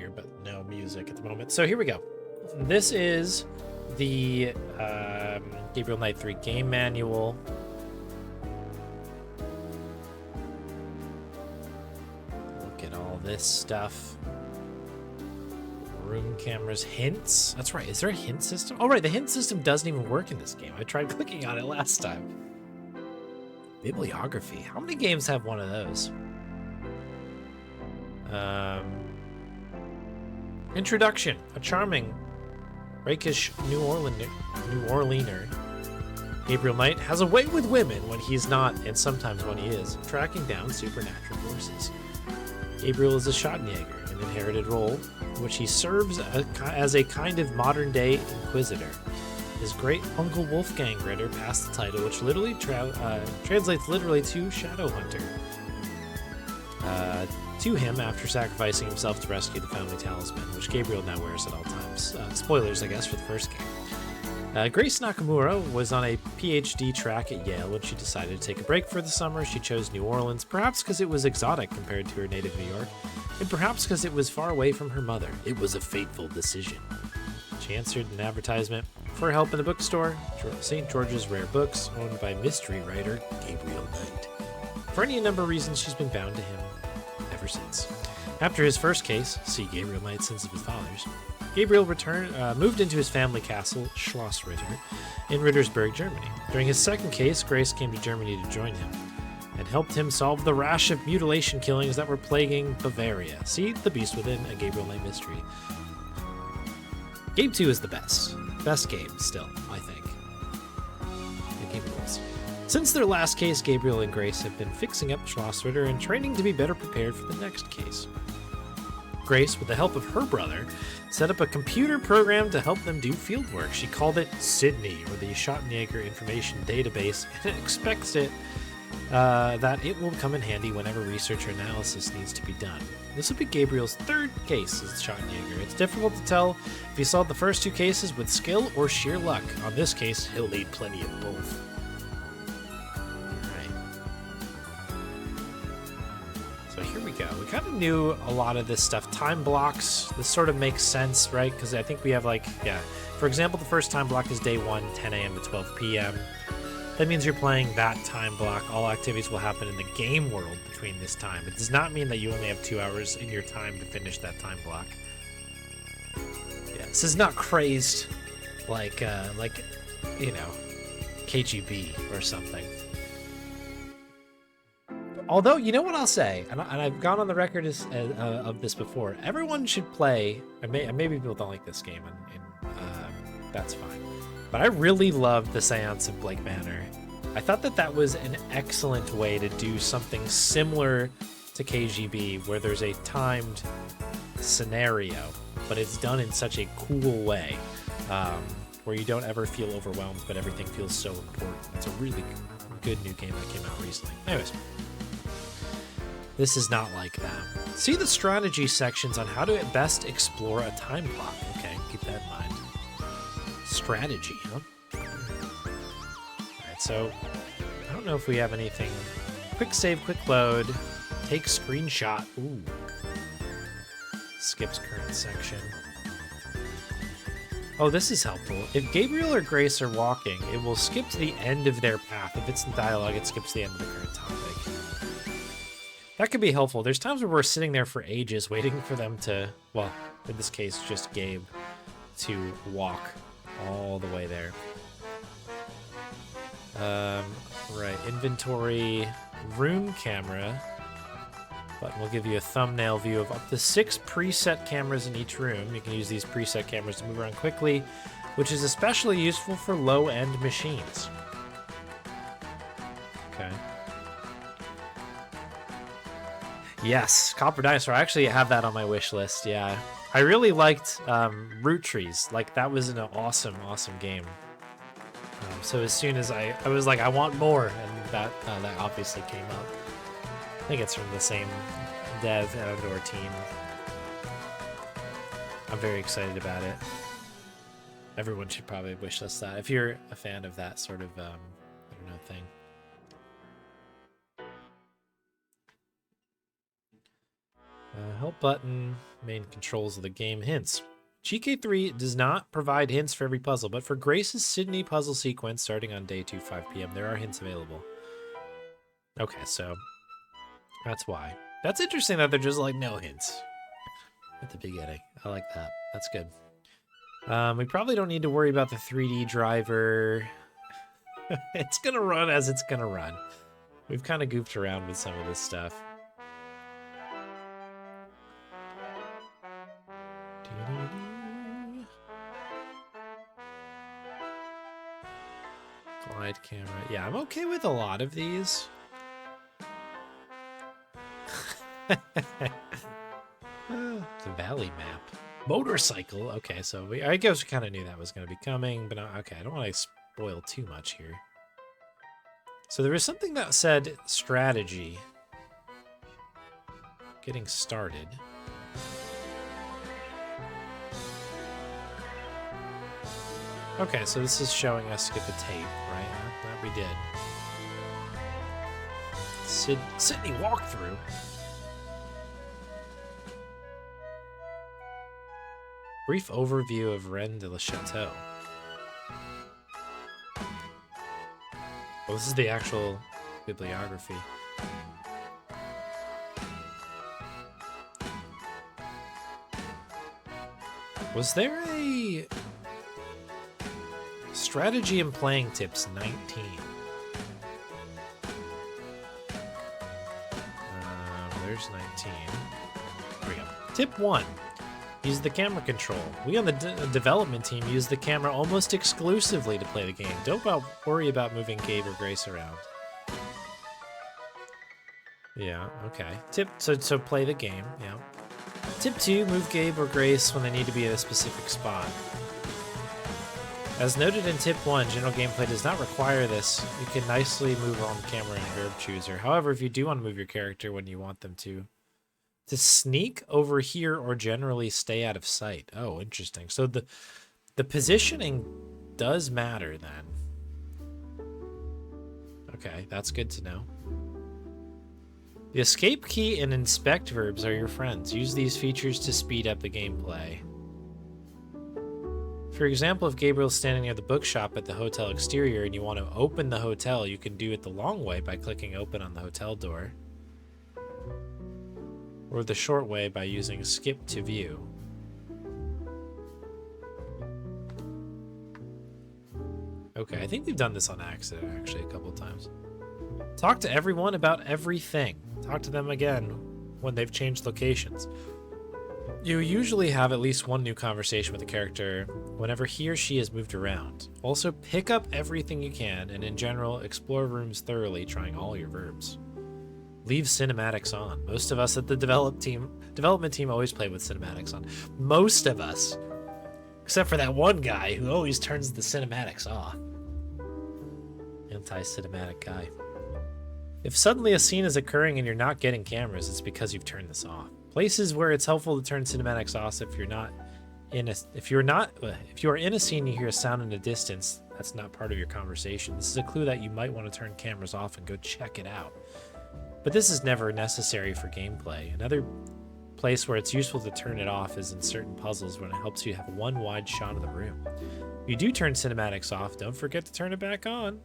here, but no music at the moment. So here we go. This is the Gabriel Knight 3 game manual. Look at all this stuff. Room cameras, hints. That's right. Is there a hint system? Oh, right. The hint system doesn't even work in this game. I tried clicking on it last time. Bibliography. How many games have one of those? Introduction. A charming, rakish New Orleaner. Gabriel Knight has a way with women when he's not, and sometimes when he is, tracking down supernatural forces. Gabriel is a Schottenjäger, an inherited role in which he serves as a kind of modern-day inquisitor. His great uncle Wolfgang Ritter passed the title, which literally translates literally to Shadow Hunter, to him after sacrificing himself to rescue the family talisman, which Gabriel now wears at all times. Spoilers, I guess, for the first game. Grace Nakamura was on a PhD track at Yale when she decided to take a break for the summer. She chose New Orleans, perhaps because it was exotic compared to her native New York, and perhaps because it was far away from her mother. It was a fateful decision. She answered an advertisement for help in a bookstore, St. George's Rare Books, owned by mystery writer Gabriel Knight. For any number of reasons, she's been bound to him ever since. After his first case, see Gabriel Knight's Sins of His Fathers, Gabriel moved into his family castle, Schloss Ritter, in Rittersberg, Germany. During his second case, Grace came to Germany to join him and helped him solve the rash of mutilation killings that were plaguing Bavaria. See The Beast Within, a Gabriel Knight mystery. Game 2 is the best. Best game, still, I think. The game rules. Since their last case, Gabriel and Grace have been fixing up Schloss Ritter and training to be better prepared for the next case. Grace, with the help of her brother, set up a computer program to help them do field work. She called it Sydney, or the Schottenjäger Information Database, and expects that it will come in handy whenever research or analysis needs to be done. This will be Gabriel's third case as Schottenjäger. It's difficult to tell if he solved the first two cases with skill or sheer luck. On this case, he'll need plenty of both. So here we go. We kind of knew a lot of this stuff. Time blocks, this sort of makes sense, right? Because I think we have for example, the first time block is day 1, 10 a.m. to 12 p.m. That means you're playing that time block. All activities will happen in the game world between this time. It does not mean that you only have 2 hours in your time to finish that time block. Yeah, this is not crazed like KGB or something. Although, you know what I'll say, and I've gone on the record of this before, everyone should play, and maybe people don't like this game, and that's fine, but I really loved the Seance of Blake Manor. I thought that was an excellent way to do something similar to KGB, where there's a timed scenario, but it's done in such a cool way, where you don't ever feel overwhelmed, but everything feels so important. It's a really good new game that came out recently. Anyways. This is not like that. See the strategy sections on how to best explore a time block. Okay, keep that in mind. Strategy, huh? Alright, so I don't know if we have anything. Quick save, quick load. Take screenshot. Ooh. Skips current section. Oh, this is helpful. If Gabriel or Grace are walking, it will skip to the end of their path. If it's in dialogue, it skips to the end of the current topic. That could be helpful. There's times where we're sitting there for ages waiting for them to, well, in this case, just Gabe, to walk all the way there. Right, inventory, room camera. Button will give you a thumbnail view of up to 6 preset cameras in each room. You can use these preset cameras to move around quickly, which is especially useful for low-end machines. Okay. Yes, Copper Dinosaur. I actually have that on my wish list, yeah. I really liked Root Trees. Like, that was an awesome, awesome game. So as soon as I was like, I want more, and that obviously came up. I think it's from the same dev and/or team. I'm very excited about it. Everyone should probably wish list that if you're a fan of that sort of, I don't know, thing. Help button, main controls of the game, hints. GK3 does not provide hints for every puzzle, but for Grace's Sydney puzzle sequence starting on day 2, 5 p.m., there are hints available. Okay, so that's why. That's interesting that they're just like no hints at the beginning. I like that. That's good. We probably don't need to worry about the 3D driver. It's gonna run as it's gonna run. We've kind of goofed around with some of this stuff. Glide camera. Yeah, I'm okay with a lot of these. The valley map. Motorcycle. Okay, so I guess we kind of knew that was going to be coming, but okay, I don't want to spoil too much here. So there was something that said strategy. Getting started. Okay, so this is showing us to get the tape, right? That we did. Sydney walkthrough. Brief overview of Rennes de la Chateau. Well, this is the actual bibliography. Was there a strategy and playing tips 19? There's 19. There we go. Tip 1. Use the camera control. We on the development team use the camera almost exclusively to play the game. Don't worry about moving Gabe or Grace around. Yeah, okay. So play the game, yeah. Tip 2, move Gabe or Grace when they need to be at a specific spot. As noted in tip 1, general gameplay does not require this. You can nicely move around the camera in Verb Chooser. However, if you do want to move your character when you want them to sneak over here or generally stay out of sight. Oh, interesting. So the positioning does matter then. Okay, that's good to know. The escape key and inspect verbs are your friends. Use these features to speed up the gameplay. For example, if Gabriel's standing near the bookshop at the hotel exterior and you want to open the hotel, you can do it the long way by clicking open on the hotel door. Or the short way by using skip to view. Okay, I think we've done this on accident actually a couple times. Talk to everyone about everything. Talk to them again when they've changed locations. You usually have at least one new conversation with the character whenever he or she has moved around. Also, pick up everything you can, and in general, explore rooms thoroughly, trying all your verbs. Leave cinematics on. Most of us at the development team always play with cinematics on. Most of us. Except for that one guy who always turns the cinematics off. Anti-cinematic guy. If suddenly a scene is occurring and you're not getting cameras, it's because you've turned this off. Places where it's helpful to turn cinematics off if you are in a scene and you hear a sound in the distance, that's not part of your conversation. This is a clue that you might want to turn cameras off and go check it out. But this is never necessary for gameplay. Another place where it's useful to turn it off is in certain puzzles when it helps you have one wide shot of the room. If you do turn cinematics off, don't forget to turn it back on.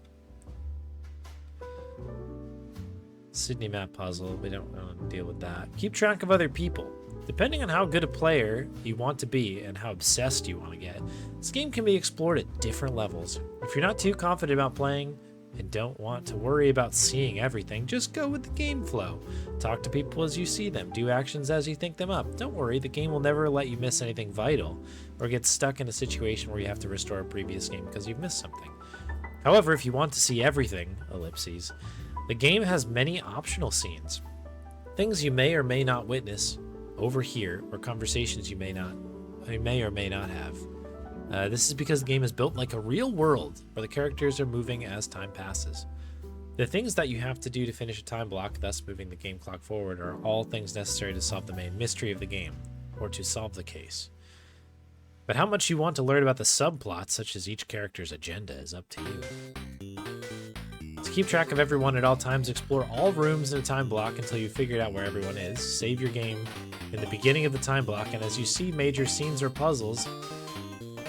Sydney map puzzle, we don't want to deal with that. Keep track of other people. Depending on how good a player you want to be and how obsessed you want to get, this game can be explored at different levels. If you're not too confident about playing and don't want to worry about seeing everything, just go with the game flow. Talk to people as you see them, do actions as you think them up. Don't worry, the game will never let you miss anything vital or get stuck in a situation where you have to restore a previous game because you've missed something. However, if you want to see everything, ellipses, the game has many optional scenes. Things you may or may not witness, overhear, or conversations you may or may not have. This is because the game is built like a real world where the characters are moving as time passes. The things that you have to do to finish a time block, thus moving the game clock forward, are all things necessary to solve the main mystery of the game, or to solve the case. But how much you want to learn about the subplots, such as each character's agenda, is up to you. To keep track of everyone at all times, explore all rooms in a time block until you've figured out where everyone is. Save your game in the beginning of the time block, and as you see major scenes or puzzles,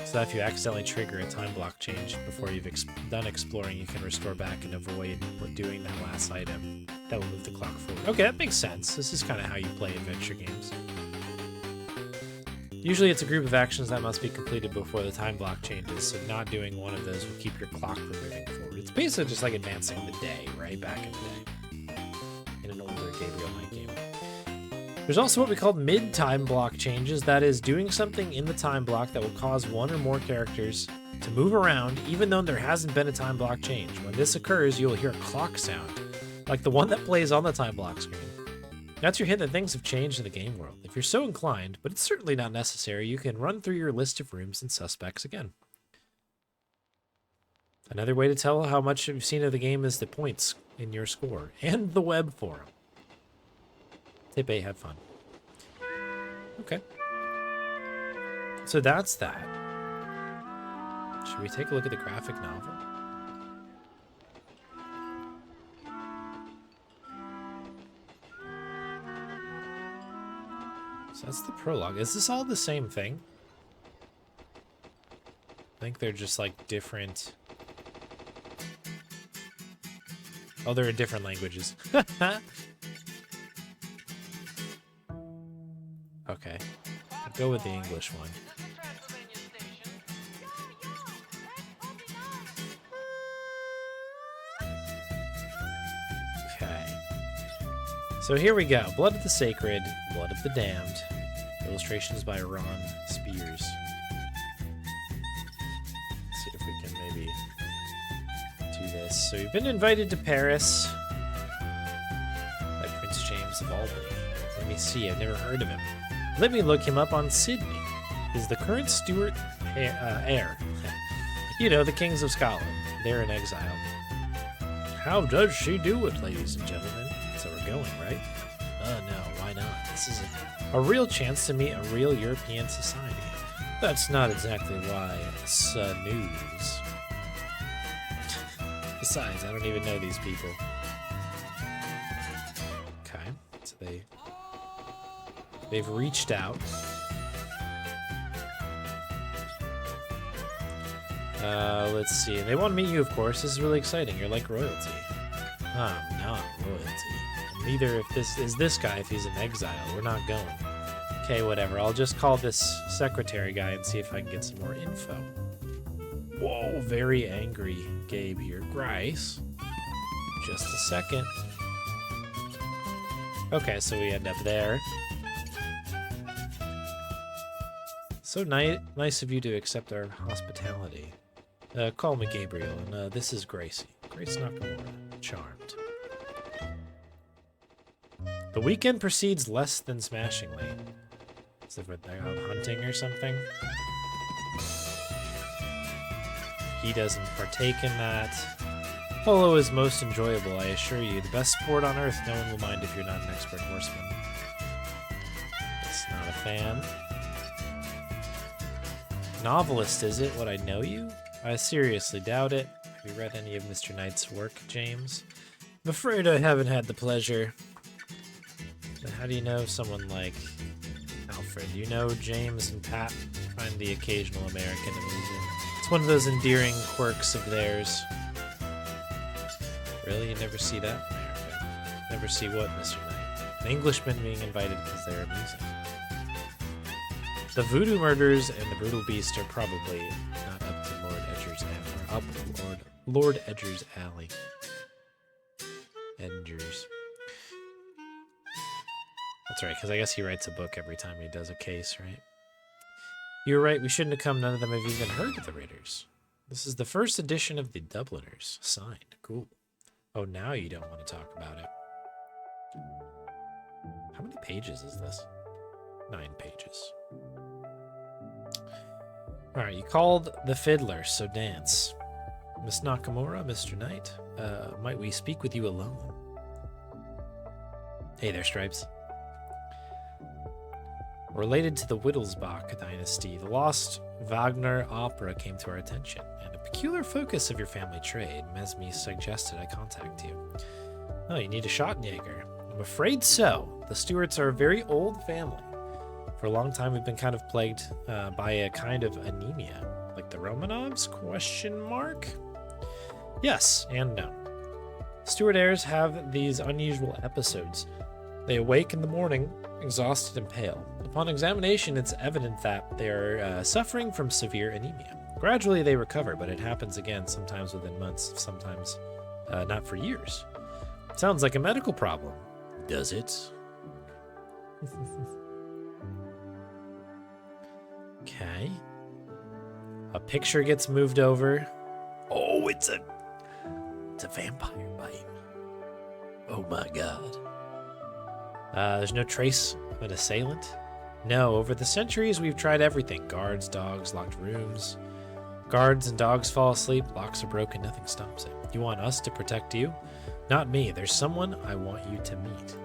so that if you accidentally trigger a time block change before you've done exploring, you can restore back and avoid doing that last item. That will move the clock forward. Okay, that makes sense. This is kind of how you play adventure games. Usually it's a group of actions that must be completed before the time block changes, so not doing one of those will keep your clock from moving forward. It's basically just like advancing the day, right? Back in the day. In an older Gabriel Knight game. There's also what we call mid-time block changes, that is, doing something in the time block that will cause one or more characters to move around even though there hasn't been a time block change. When this occurs, you'll hear a clock sound, like the one that plays on the time block screen. That's your hint that things have changed in the game world. If you're so inclined, but it's certainly not necessary, you can run through your list of rooms and suspects again. Another way to tell how much you've seen of the game is the points in your score and the web forum. Tip A, have fun. Okay. So that's that. Should we take a look at the graphic novel? So that's the prologue. Is this all the same thing? I think they're just like different. Oh, they're in different languages. Okay. I'll go with the English one. Okay. So here we go. Blood of the Sacred, Blood of the Damned. Illustrations by Ron Spears. Let's see if we can maybe do this. So you've been invited to Paris by Prince James of Albany. Let me see, I've never heard of him. Let me look him up on Sydney. Is the current Stuart heir. You know, the kings of Scotland. They're in exile. How does she do it, ladies and gentlemen? So we're going, right? No, why not? This is a real chance to meet a real European society. That's not exactly why it's news. Besides, I don't even know these people. Okay, so they've reached out. Let's see. They want to meet you, of course. This is really exciting. You're like royalty. I'm not royalty. Neither is this guy if he's in exile. We're not going. Okay, whatever. I'll just call this secretary guy and see if I can get some more info. Whoa, very angry Gabe here. Grice. Just a second. Okay, so we end up there. So nice of you to accept our hospitality. Call me Gabriel, and this is Gracie. Grace Nakamura. Charmed. The weekend proceeds less than smashingly. Is it what they're out hunting or something? He doesn't partake in that. Polo is most enjoyable, I assure you. The best sport on earth. No one will mind if you're not an expert horseman. It's not a fan. Novelist, is it? Would I know you? I seriously doubt it. Have you read any of Mr. Knight's work, James? I'm afraid I haven't had the pleasure. But how do you know someone like Alfred? You know James and Pat find the occasional American amusing. It's one of those endearing quirks of theirs. Really? You never see that in America? Never see what, Mr. Knight? An Englishman being invited because they're amusing. The Voodoo Murders and the Brutal Beast are probably not up to Lord Edger's alley. Up Lord Edger's alley. Edger's. That's right, because I guess he writes a book every time he does a case, right? You're right, we shouldn't have come. None of them have even heard of the Raiders. This is the first edition of the Dubliners. Signed. Cool. Oh, now you don't want to talk about it. How many pages is this? 9 pages. Alright, you called the fiddler, so dance. Miss Nakamura, Mr. Knight, might we speak with you alone? Hey there, Stripes. Related to the Wittelsbach dynasty, the lost Wagner opera came to our attention, and a peculiar focus of your family trade. Mesme suggested I contact you. Oh, you need a Schottenjäger. I'm afraid so. The Stuarts are a very old family. For a long time, we've been kind of plagued by a kind of anemia. Like the Romanovs? Question mark? Yes and no. Steward heirs have these unusual episodes. They awake in the morning, exhausted and pale. Upon examination, it's evident that they are suffering from severe anemia. Gradually, they recover, but it happens again, sometimes within months, sometimes not for years. Sounds like a medical problem. Does it? Okay. A picture gets moved over. Oh, it's a vampire bite. Oh my god. There's no trace of an assailant. No, over the centuries we've tried everything. Guards, dogs, locked rooms. Guards and dogs fall asleep, locks are broken, nothing stops it. You want us to protect you? Not me. There's someone I want you to meet.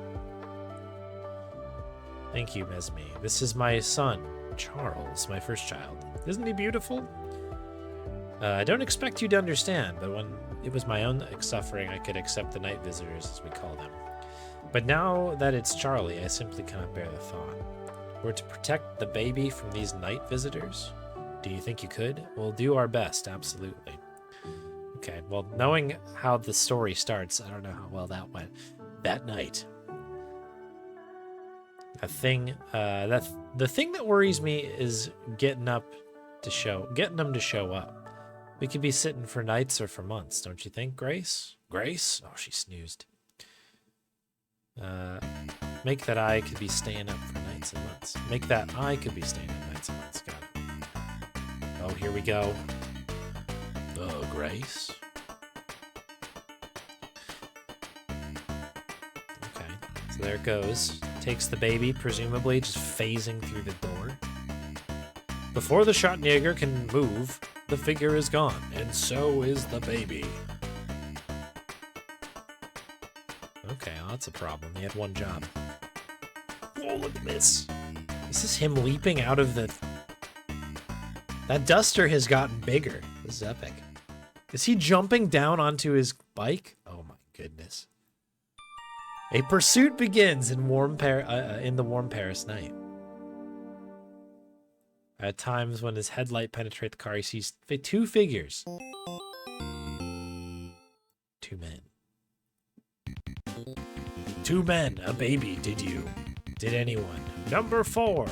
Thank you, Mesme. This is my son, Charles, my first child. Isn't he beautiful? I don't expect you to understand, but when it was my own suffering, I could accept the night visitors, as we call them. But now that it's Charlie, I simply cannot bear the thought. We're to protect the baby from these night visitors? Do you think you could? We'll do our best, absolutely. Okay, well, knowing how the story starts, I don't know how well that went. That night. The thing that worries me is getting them to show up. We could be sitting for nights or for months, don't you think, Grace? Grace? Oh, she snoozed. Make that I could be staying up for nights and months. Make that I could be staying up nights and months. Got it. Oh, here we go. Oh, Grace. Okay, so there it goes. Takes the baby, presumably just phasing through the door. Before the Schottenjäger can move, the figure is gone, and so is the baby. Okay, well, that's a problem. He had one job. Oh, look at this. Is this him leaping out of the... That duster has gotten bigger. This is epic. Is he jumping down onto his bike? Oh my goodness. A pursuit begins in the warm Paris night. At times, when his headlight penetrates the car, he sees two figures. Two men. Two men, a baby, did you? Did anyone? Number 4.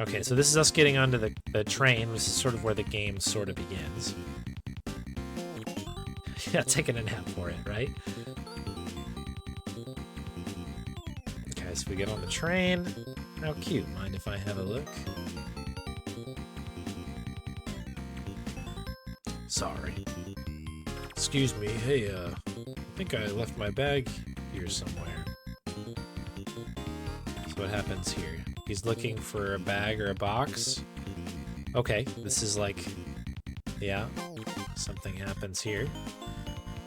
Okay, so this is us getting onto the train. This is sort of where the game sort of begins. Yeah, taking a nap for it, right? Okay, so we get on the train. How cute. Mind if I have a look? Sorry. Excuse me. Hey, I think I left my bag here somewhere. So what happens here? He's looking for a bag or a box. Okay, this is like... Yeah, something happens here.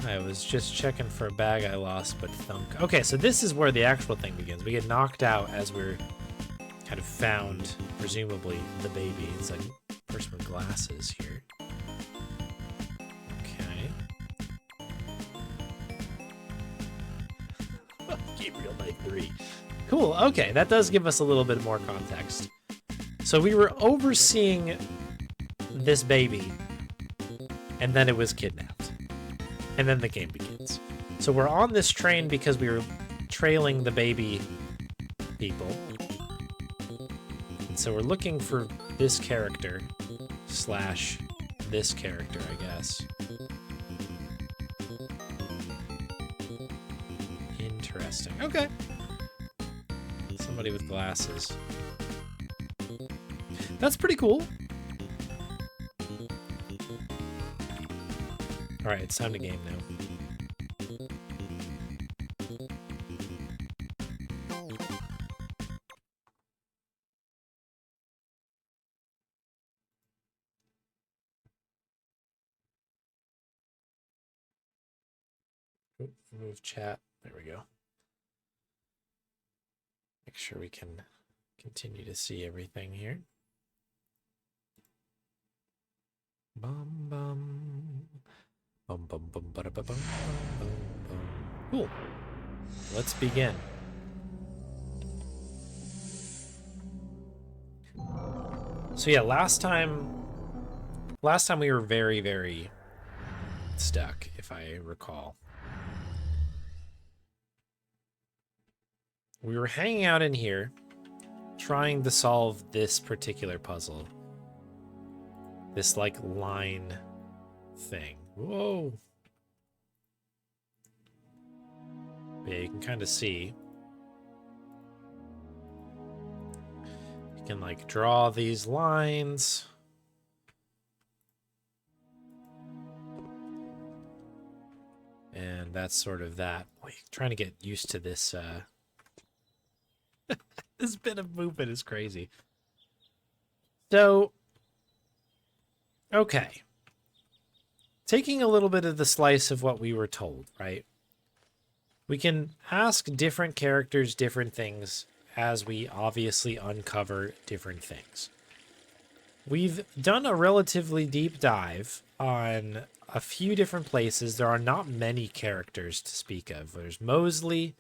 I was just checking for a bag I lost, but thunk. Okay, so this is where the actual thing begins. We get knocked out as we're kind of found, presumably, the baby. It's like a person with glasses here. Okay. Gabriel Knight 3. Cool, okay, that does give us a little bit more context. So we were overseeing this baby, and then it was kidnapped. And then the game begins. So we're on this train because we were trailing the baby people. And so we're looking for this character slash this character, I guess. Interesting. Okay. Somebody with glasses. That's pretty cool. Alright, it's time to game now. Oop, move chat. There we go. Make sure we can continue to see everything here. Bum bum. Bum bum bum bada bum bum bum bum. Cool. Let's begin. So yeah, last time we were very, very stuck, if I recall. We were hanging out in here, trying to solve this particular puzzle. This, like, line thing. Whoa! Yeah, you can kind of see. You can, like, draw these lines. And that's sort of that. Boy, trying to get used to this, this bit of movement is crazy. So, okay. Taking a little bit of the slice of what we were told, right? We can ask different characters different things as we obviously uncover different things. We've done a relatively deep dive on a few different places. There are not many characters to speak of. There's Mosley.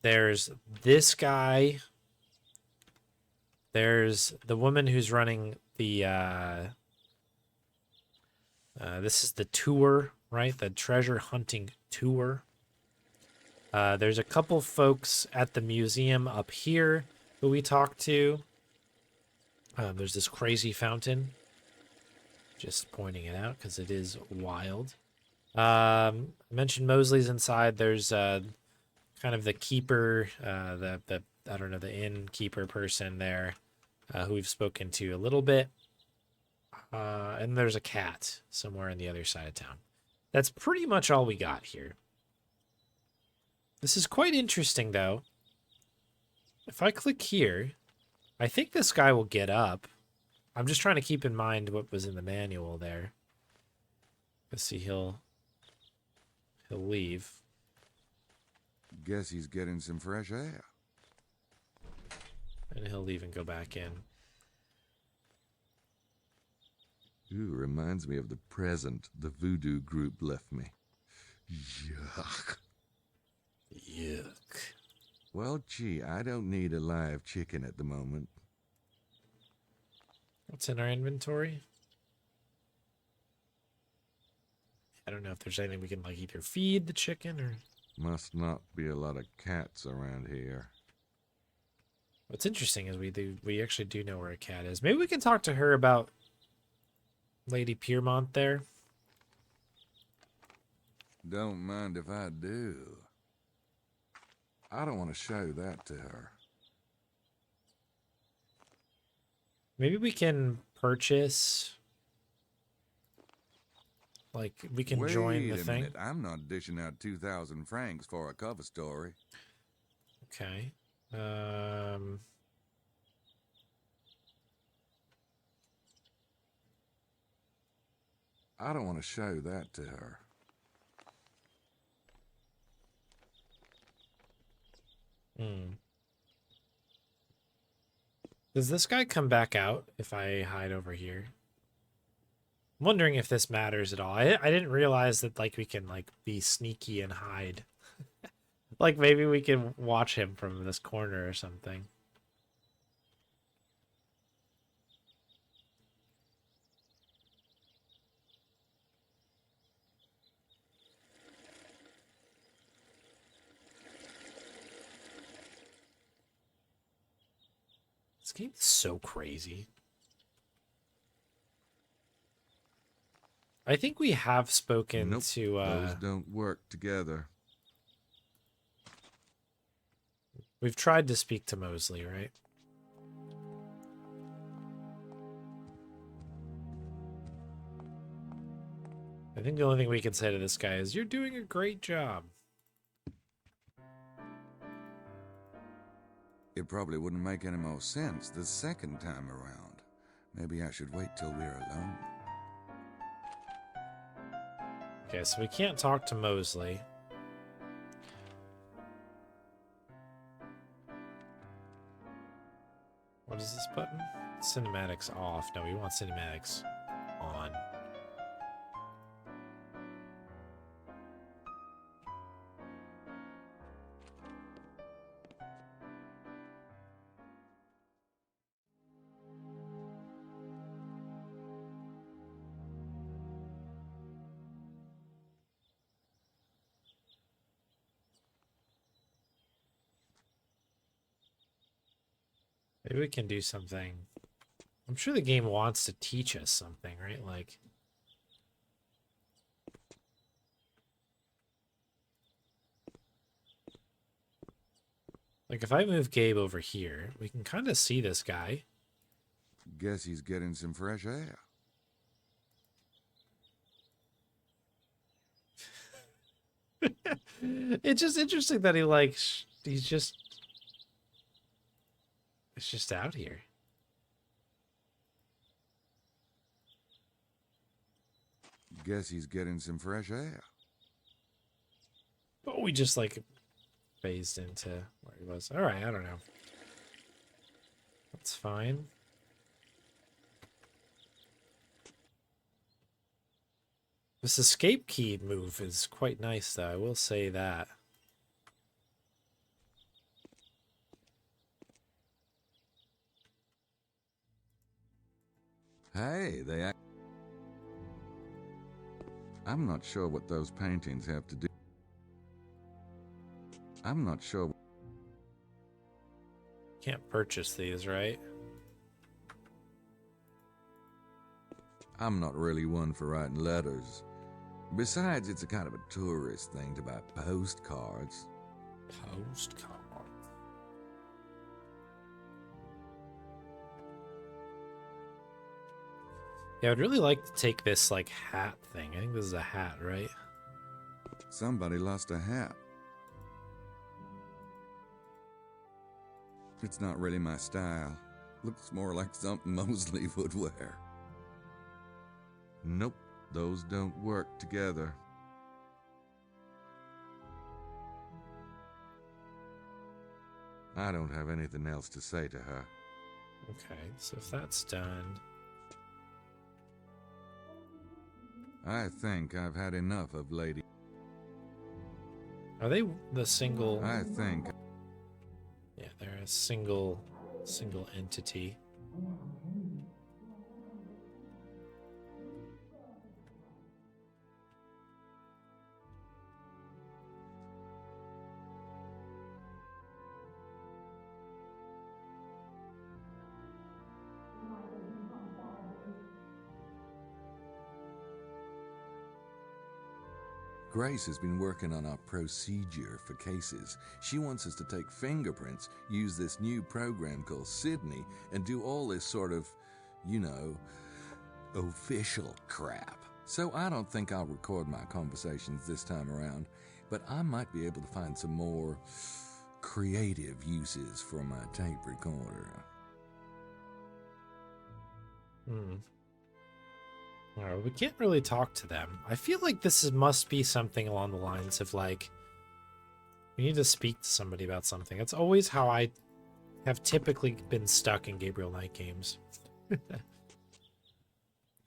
There's this guy. There's the woman who's running the, this is the tour, right? The treasure hunting tour. There's a couple folks at the museum up here who we talked to. There's this crazy fountain. Just pointing it out because it is wild. I mentioned Mosley's inside. There's kind of the keeper, the I don't know, the innkeeper person there, who we've spoken to a little bit. And there's a cat somewhere on the other side of town. That's pretty much all we got here. This is quite interesting, though. If I click here, I think this guy will get up. I'm just trying to keep in mind what was in the manual there. Let's see, he'll leave. Guess he's getting some fresh air. And he'll leave and go back in. Ooh, reminds me of the present the voodoo group left me. Yuck. Yuck. Well, gee, I don't need a live chicken at the moment. What's in our inventory? I don't know if there's anything we can, like, either feed the chicken or... Must not be a lot of cats around here. What's interesting is we actually do know where a cat is. Maybe we can talk to her about Lady Piermont there. Don't mind if I do. I don't want to show that to her. Maybe we can purchase... Like, we can join the thing. Wait a minute, I'm not dishing out 2,000 francs for a cover story. Okay. I don't want to show that to her. Does this guy come back out if I hide over here? I'm wondering if this matters at all. I didn't realize that, like, we can, like, be sneaky and hide. Like, maybe we can watch him from this corner or something. This game is so crazy. I think we have spoken Nope, to... those don't work together. We've tried to speak to Mosley, right? I think the only thing we can say to this guy is, you're doing a great job. It probably wouldn't make any more sense the second time around. Maybe I should wait till we're alone. Okay, so we can't talk to Mosley. What is this button? Cinematics off. No, we want cinematics on. Maybe we can do something. I'm sure the game wants to teach us something, right? Like if I move Gabe over here, we can kind of see this guy. Guess he's getting some fresh air. It's just interesting that it's just out here. Guess he's getting some fresh air. But we just like phased into where he was. All right, I don't know. That's fine. This escape key move is quite nice, though. I will say that. Hey, I'm not sure what those paintings have to do. I'm not sure. Can't purchase these, right? I'm not really one for writing letters. Besides, it's a kind of a tourist thing to buy postcards. Postcard. Yeah, I'd really like to take this, like, hat thing. I think this is a hat, right? Somebody lost a hat. It's not really my style. Looks more like something Mosley would wear. Nope, those don't work together. I don't have anything else to say to her. Okay, so if that's done... I think I've had enough of Lady. Are they the single... I think... Yeah, they're a single entity. Grace has been working on our procedure for cases. She wants us to take fingerprints, use this new program called Sydney, and do all this sort of, you know, official crap. So I don't think I'll record my conversations this time around, but I might be able to find some more creative uses for my tape recorder. Alright, we can't really talk to them. I feel like must be something along the lines of, like, we need to speak to somebody about something. That's always how I have typically been stuck in Gabriel Knight games. I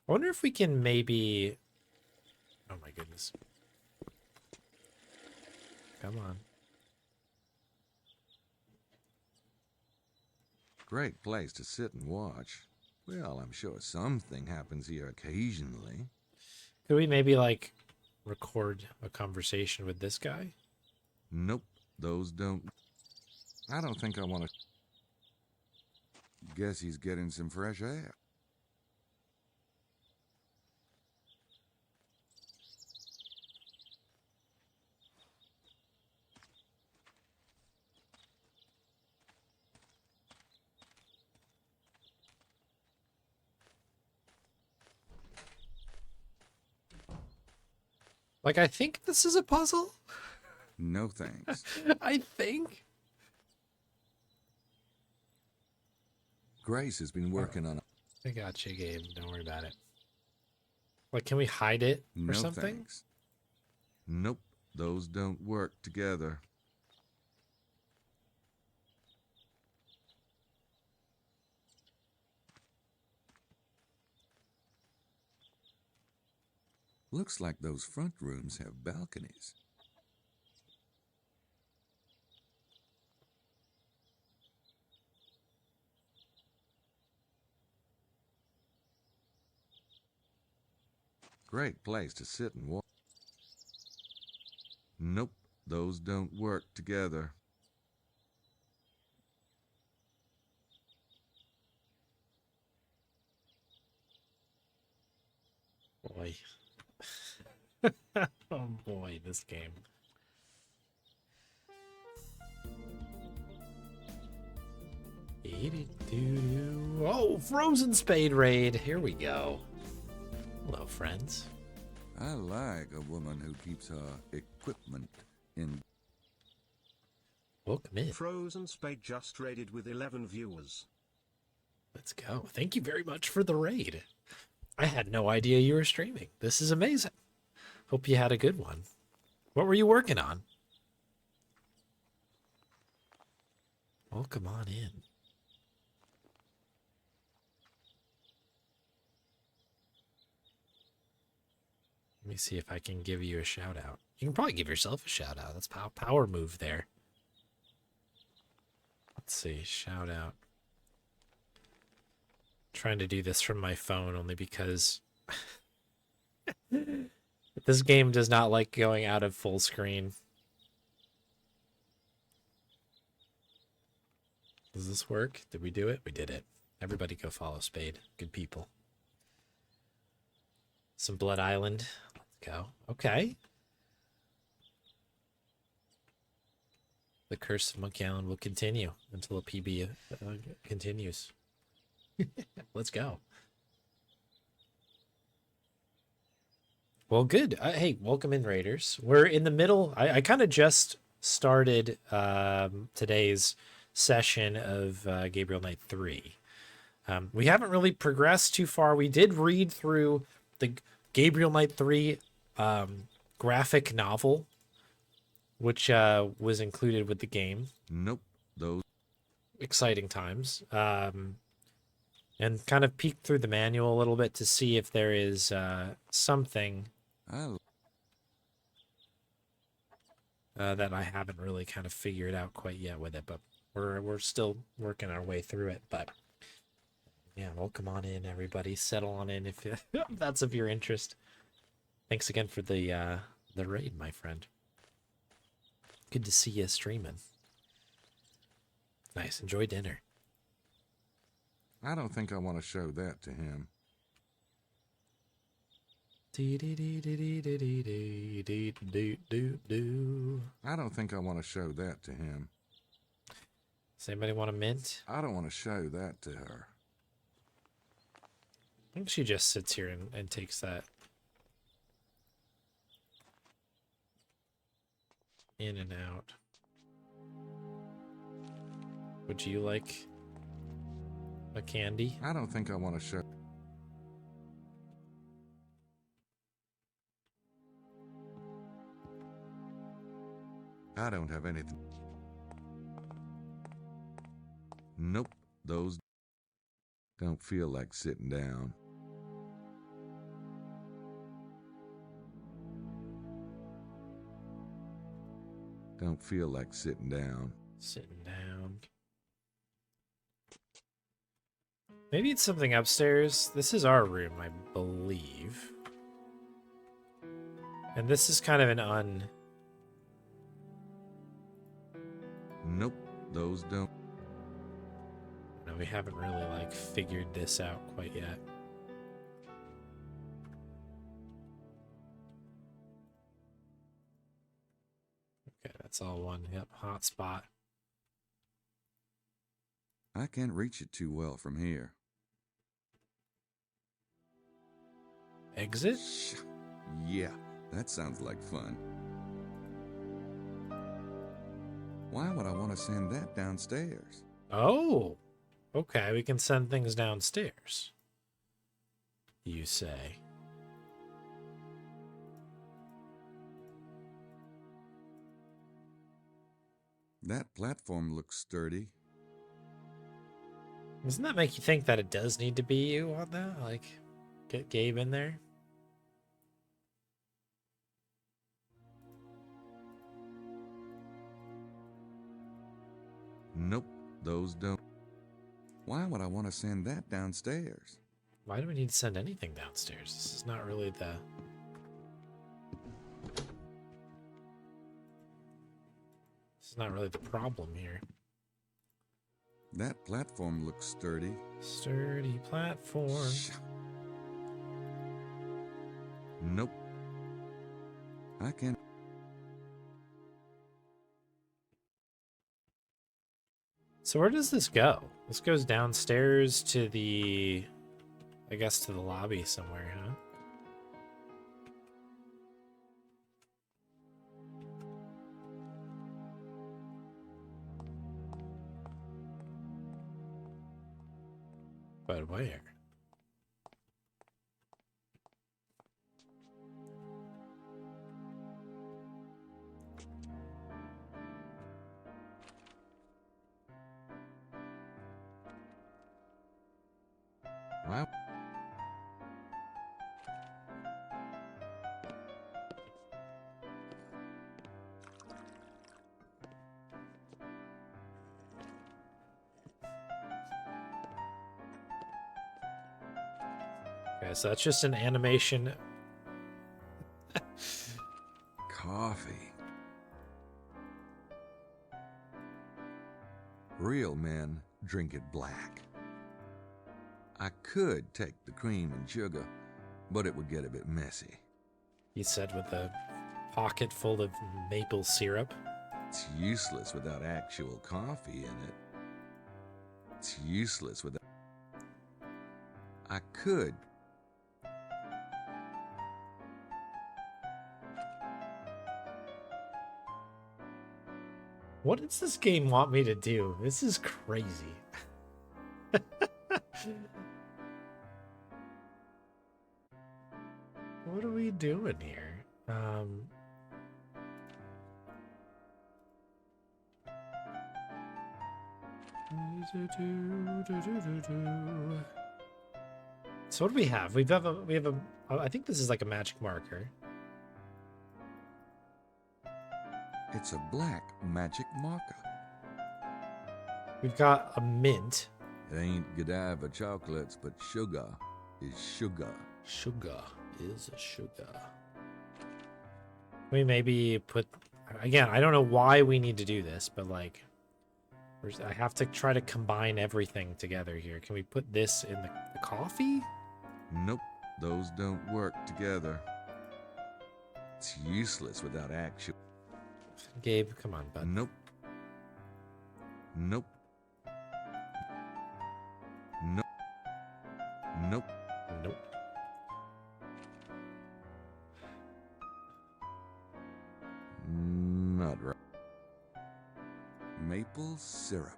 wonder if we can maybe... Oh my goodness. Come on. Great place to sit and watch. Well, I'm sure something happens here occasionally. Could we maybe, like, record a conversation with this guy? Nope, those don't... I don't think I want to... Guess he's getting some fresh air. Like, I think this is a puzzle. No thanks. I think. Grace has been working on... I got you, Gabe. Don't worry about it. Like, can we hide it or No something? thanks. Nope, those don't work together. Looks like those front rooms have balconies. Great place to sit and watch. Nope, those don't work together. Boy. Oh boy, this game. Oh, Frozen Spade Raid. Here we go. Hello, friends. I like a woman who keeps her equipment in. Welcome in. Frozen Spade just raided with 11 viewers. Let's go. Thank you very much for the raid. I had no idea you were streaming. This is amazing. Hope you had a good one. What were you working on? Welcome on in. Let me see if I can give you a shout out. You can probably give yourself a shout out. That's power move there. Let's see, shout out. Trying to do this from my phone only because this game does not like going out of full screen. Does this work? Did we do it? We did it. Everybody go follow Spade. Good people. Some Blood Island. Let's go. Okay. The Curse of Monkey Island will continue until a PB continues. Let's go. Well, good. Hey, welcome in, Raiders. We're in the middle. I kind of just started today's session of Gabriel Knight 3. We haven't really progressed too far. We did read through the Gabriel Knight 3 graphic novel, which was included with the game. Nope, those. Exciting times. And kind of peeked through the manual a little bit to see if there is something that I haven't really kind of figured out quite yet with it, but we're still working our way through it. But yeah, welcome on in, everybody. Settle on in if that's of your interest. Thanks again for the raid, my friend. Good to see you streaming. Nice. Enjoy dinner. I don't think I want to show that to him. I don't think I want to show that to him. Does anybody want a mint? I don't want to show that to her. I think she just sits here and takes that in and out. Would you like a candy? I don't think I want to show. I don't have anything. Nope, those don't feel like sitting down. Don't feel like sitting down. Sitting down. Maybe it's something upstairs. This is our room, I believe. And this is kind of an Nope, those don't. No, we haven't really, like, figured this out quite yet. Okay, that's all one. Yep, hotspot. I can't reach it too well from here. Exit? Yeah, that sounds like fun. Why would I want to send that downstairs? Oh, okay. We can send things downstairs, you say. That platform looks sturdy. Doesn't that make you think that it does need to be you on that? Like, get Gabe in there? Nope, those don't. Why would I want to send that downstairs? Why do we need to send anything downstairs? This is not really the... This is not really the problem here. That platform looks sturdy. Sturdy platform. Nope. I can't. So where does this go? This goes downstairs to the, I guess, to the lobby somewhere, huh? But where? Wow. Okay, so that's just an animation. Coffee. Real men drink it black. I could take the cream and sugar, but it would get a bit messy. He said with a pocket full of maple syrup. It's useless without actual coffee in it. It's useless without... I could... What does this game want me to do? This is crazy. What are we doing here? So what do we have? We have a I think this is like a magic marker. It's a black magic marker. We've got a mint. It ain't Godiva chocolates, but sugar is sugar. Sugar is sugar. We maybe put... Again, I don't know why we need to do this, but like... I have to try to combine everything together here. Can we put this in the coffee? Nope, those don't work together. It's useless without actual... Gabe, come on, bud. Nope. Nope. Nope. Nope. Nope. Not right. Maple syrup.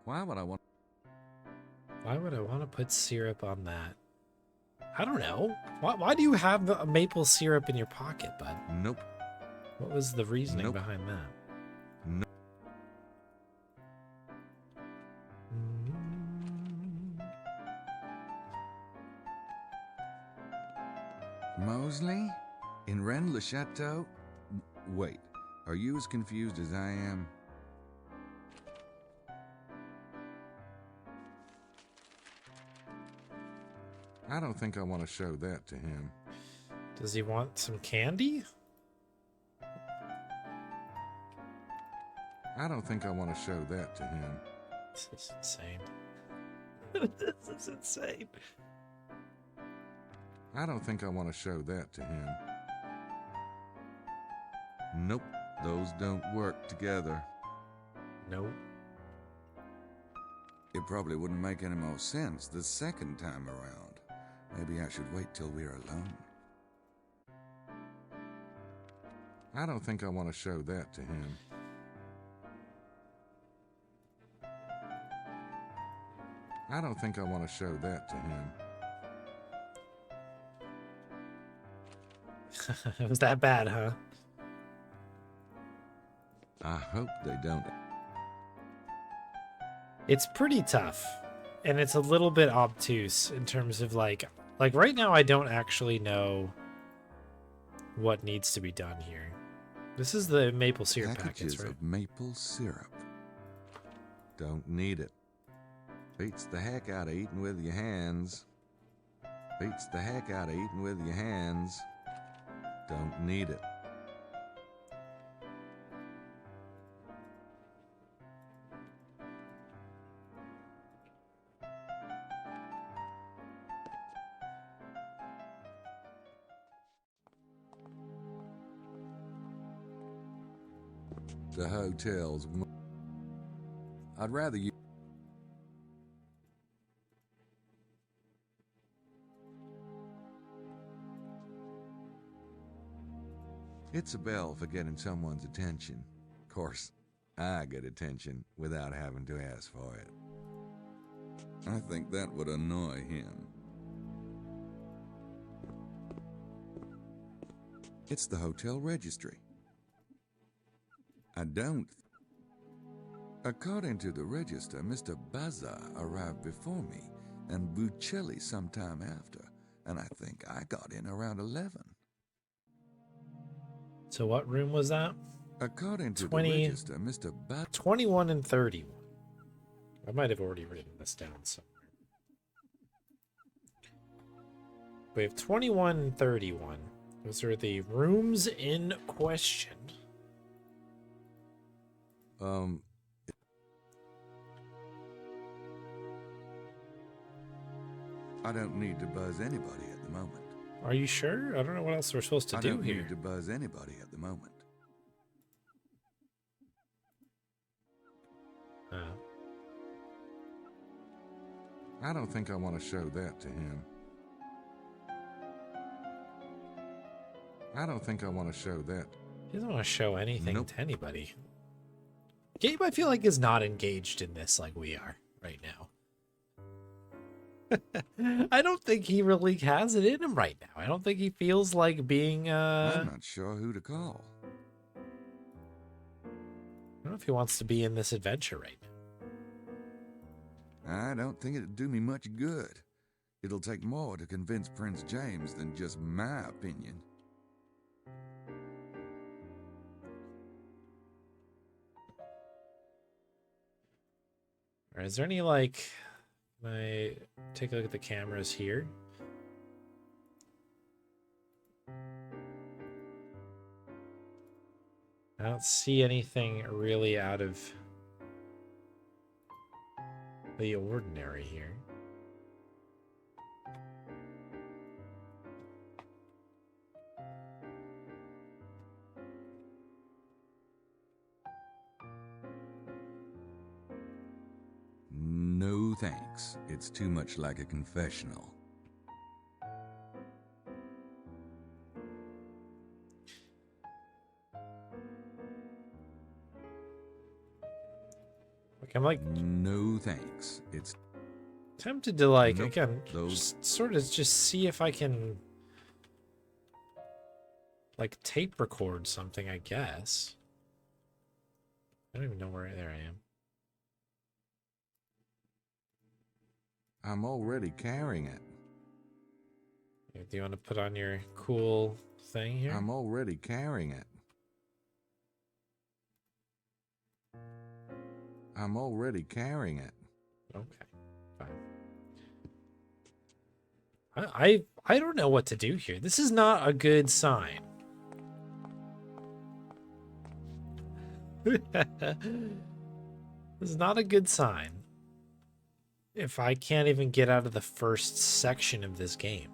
Why would I want... Why would I want to put syrup on that? I don't know. Why do you have a maple syrup in your pocket, bud? Nope. What was the reasoning Nope. behind that? Nope. Mosley? In Rennes-le-Chateau? Wait, are you as confused as I am? I don't think I want to show that to him. Does he want some candy? I don't think I want to show that to him. This is insane. This is insane. I don't think I want to show that to him. Nope, those don't work together. Nope. It probably wouldn't make any more sense the second time around. Maybe I should wait till we're alone. I don't think I want to show that to him. I don't think I want to show that to him. It was that bad, huh? I hope they don't. It's pretty tough. And it's a little bit obtuse in terms of like right now I don't actually know what needs to be done here. This is the maple syrup Packages packets, right? of maple syrup. Don't need it. Beats the heck out of eating with your hands. Beats the heck out of eating with your hands. Don't need it. The hotels. I'd rather you. It's a bell for getting someone's attention. Of course, I get attention without having to ask for it. I think that would annoy him. It's the hotel registry. I don't. According to the register, Mr. Baza arrived before me and Buccelli sometime after, and I think I got in around 11. So what room was that? According to 20 the register, Mr. Baza... 21 and 31. I might have already written this down somewhere. We have 21 and 31. Those are the rooms in question. I don't need to buzz anybody at the moment. Are you sure? I don't know what else we're supposed to do I here. don't need to buzz anybody at the moment. I don't think I want to show that to him. I don't think I want to show that. He doesn't want to show anything Nope. to anybody. Gabe, I feel like, is not engaged in this like we are right now. I don't think he really has it in him right now. I don't think he feels like being, I'm not sure who to call. I don't know if he wants to be in this adventure right now. I don't think it'd do me much good. It'll take more to convince Prince James than just my opinion. All right, is there any, like, can I take a look at the cameras here? I don't see anything really out of the ordinary here. No thanks. It's too much like a confessional. Like, I'm like No thanks. It's tempted to, like, Nope, again, those- just sort of just see if I can, like, tape record something, I guess. I don't even know where there I am. I'm already carrying it. Do you want to put on your cool thing here? I'm already carrying it. I'm already carrying it. Okay, fine. I don't know what to do here. This is not a good sign. This is not a good sign. If I can't even get out of the first section of this game.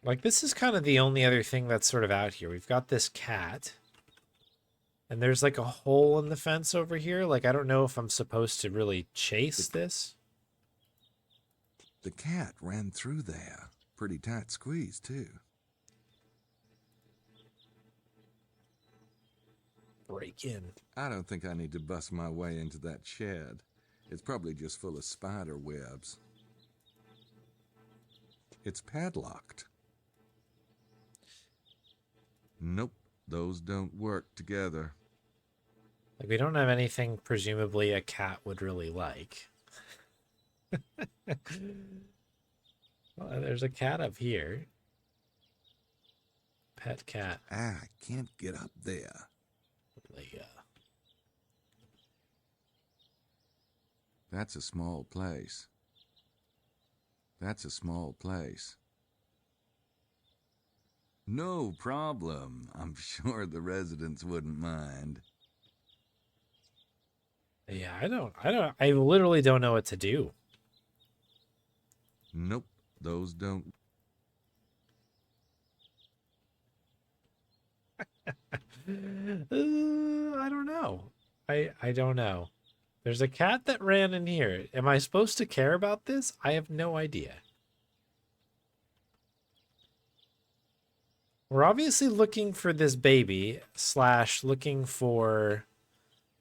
Like, this is kind of the only other thing that's sort of out here. We've got this cat. And there's, like, a hole in the fence over here. Like, I don't know if I'm supposed to really chase this. The cat ran through there. Pretty tight squeeze, too. Break in. I don't think I need to bust my way into that shed. It's probably just full of spider webs. It's padlocked. Nope, those don't work together. Like, we don't have anything presumably a cat would really like. Well, there's a cat up here. Pet cat. I can't get up there. Leia. That's a small place. That's a small place. No problem. I'm sure the residents wouldn't mind. Yeah, I literally don't know what to do. Nope, those don't. I don't know. I don't know. There's a cat that ran in here. Am I supposed to care about this? I have no idea. We're obviously looking for this baby / looking for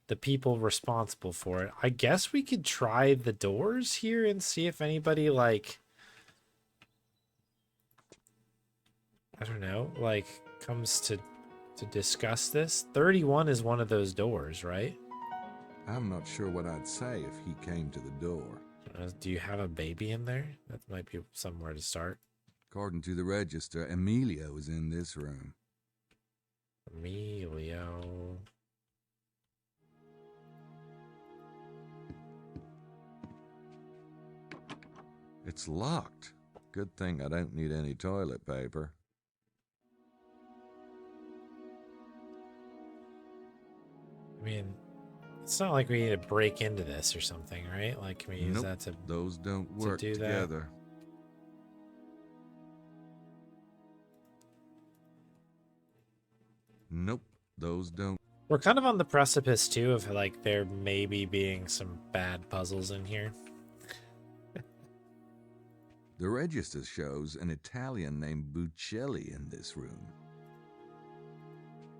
the people responsible for it. I guess we could try the doors here and see if anybody, like, I don't know, like, comes to discuss this. 31 is one of those doors, right? I'm not sure what I'd say if he came to the door. Do you have a baby in there? That might be somewhere to start. According to the register, Emilio is in this room. Emilio. It's locked. Good thing I don't need any toilet paper. I mean, it's not like we need to break into this or something, right? Like, can we use that to... Those don't work do that? together. Nope, those don't. We're kind of on the precipice, too, of, like, there maybe being some bad puzzles in here. The register shows an Italian named Buccelli in this room.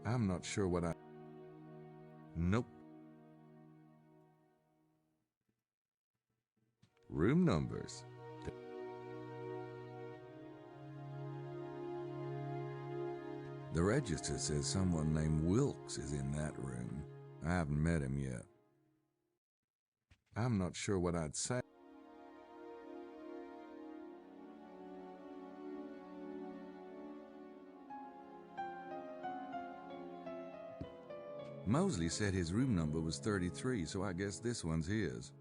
I'm not sure what I... Nope. Room numbers. The register says someone named Wilkes is in that room. I haven't met him yet. I'm not sure what I'd say. Mosley said his room number was 33, so I guess this one's his.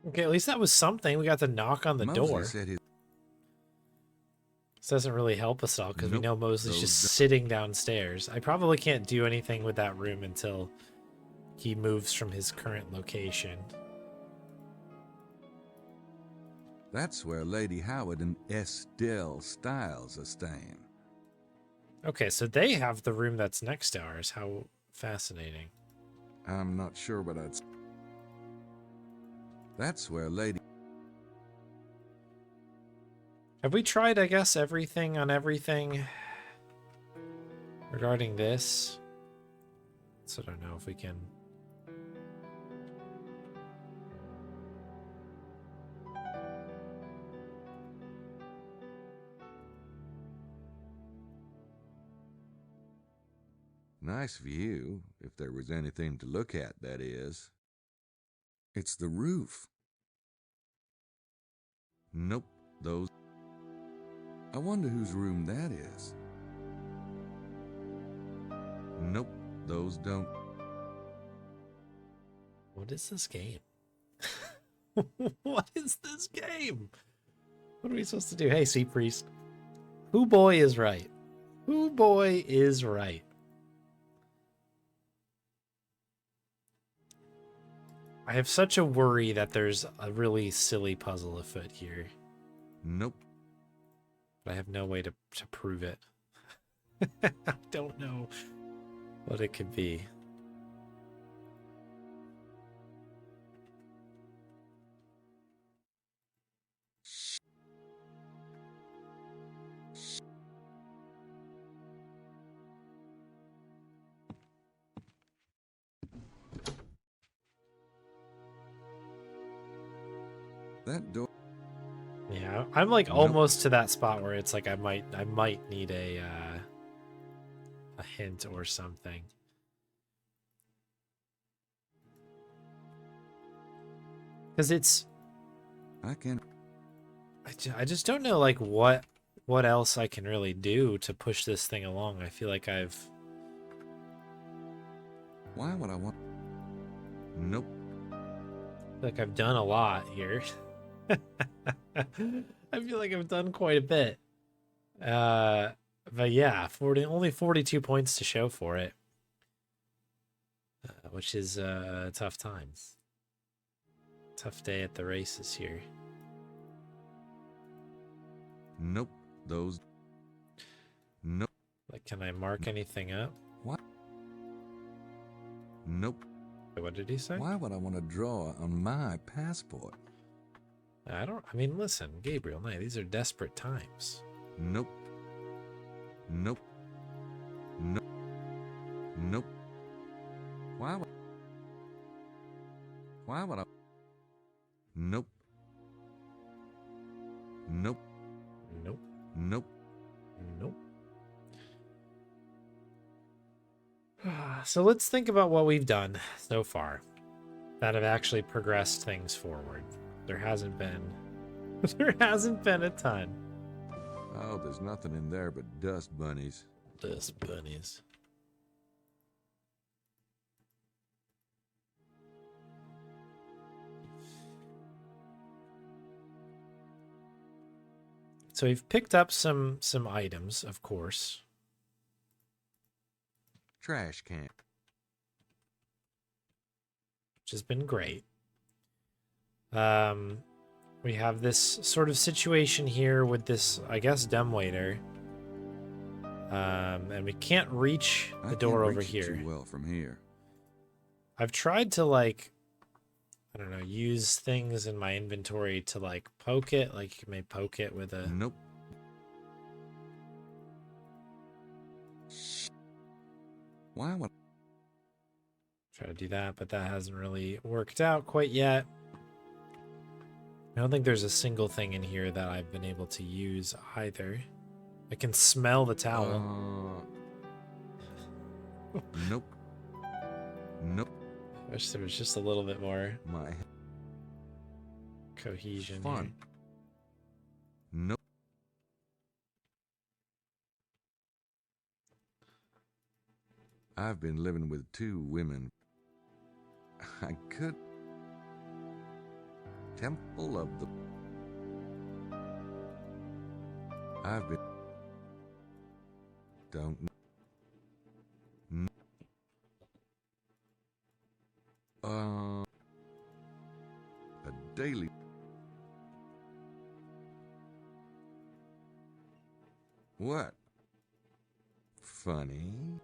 Okay, at least that was something. We got to knock on the Mosley door. said his... This doesn't really help us at all because we Nope, know Mosley's just sitting downstairs. I probably can't do anything with that room until he moves from his current location. That's where Lady Howard and Estelle Stiles are staying. Okay, so they have the room that's next to ours. How fascinating. I'm not sure what I'd... That's where Lady... Have we tried, I guess, everything on everything regarding this? So I don't know if we can... Nice view, if there was anything to look at, that is. It's the roof. Nope, those... I wonder whose room that is. Nope, those don't... What is this game? What is this game? What are we supposed to do? Hey, Sea Priest. Who boy is right? Who boy is right? I have such a worry that there's a really silly puzzle afoot here. Nope. But I have no way to prove it. I don't know what it could be. That door... Yeah, I'm like almost to that spot where it's like I might need a hint or something. Because it's... I just don't know like what else I can really do to push this thing along. I feel like I've... Why would I want... Nope. Like I've done a lot here. I feel like I've done quite a bit. But yeah, only 42 points to show for it, which is tough times. Tough day at the races here. Nope. Those. Nope. Like, can I mark anything up? What? Nope. What did he say? Why would I want to draw on my passport? I mean, listen, Gabriel, no, these are desperate times. Nope. Nope. Nope. Nope. Why would I? Nope. Nope. Nope. Nope. Nope. So let's think about what we've done so far that have actually progressed things forward. There hasn't been a ton. Oh, there's nothing in there but dust bunnies. Dust bunnies. So we've picked up some items, of course. Trash can. Which has been great. We have this sort of situation here with this, I guess, dumbwaiter. And we can't reach the door over here. Too well from here. I've tried to, like, I don't know, use things in my inventory to, like, poke it. Like, you may poke it with a... Nope. Why would try to do that, but that hasn't really worked out quite yet. I don't think there's a single thing in here that I've been able to use either. I can smell the towel. Nope. Nope. I wish there was just a little bit more My cohesion fun. here. Nope. I've been living with 2 women. I could. Temple of the. I've been. Don't. A daily. What? Funny.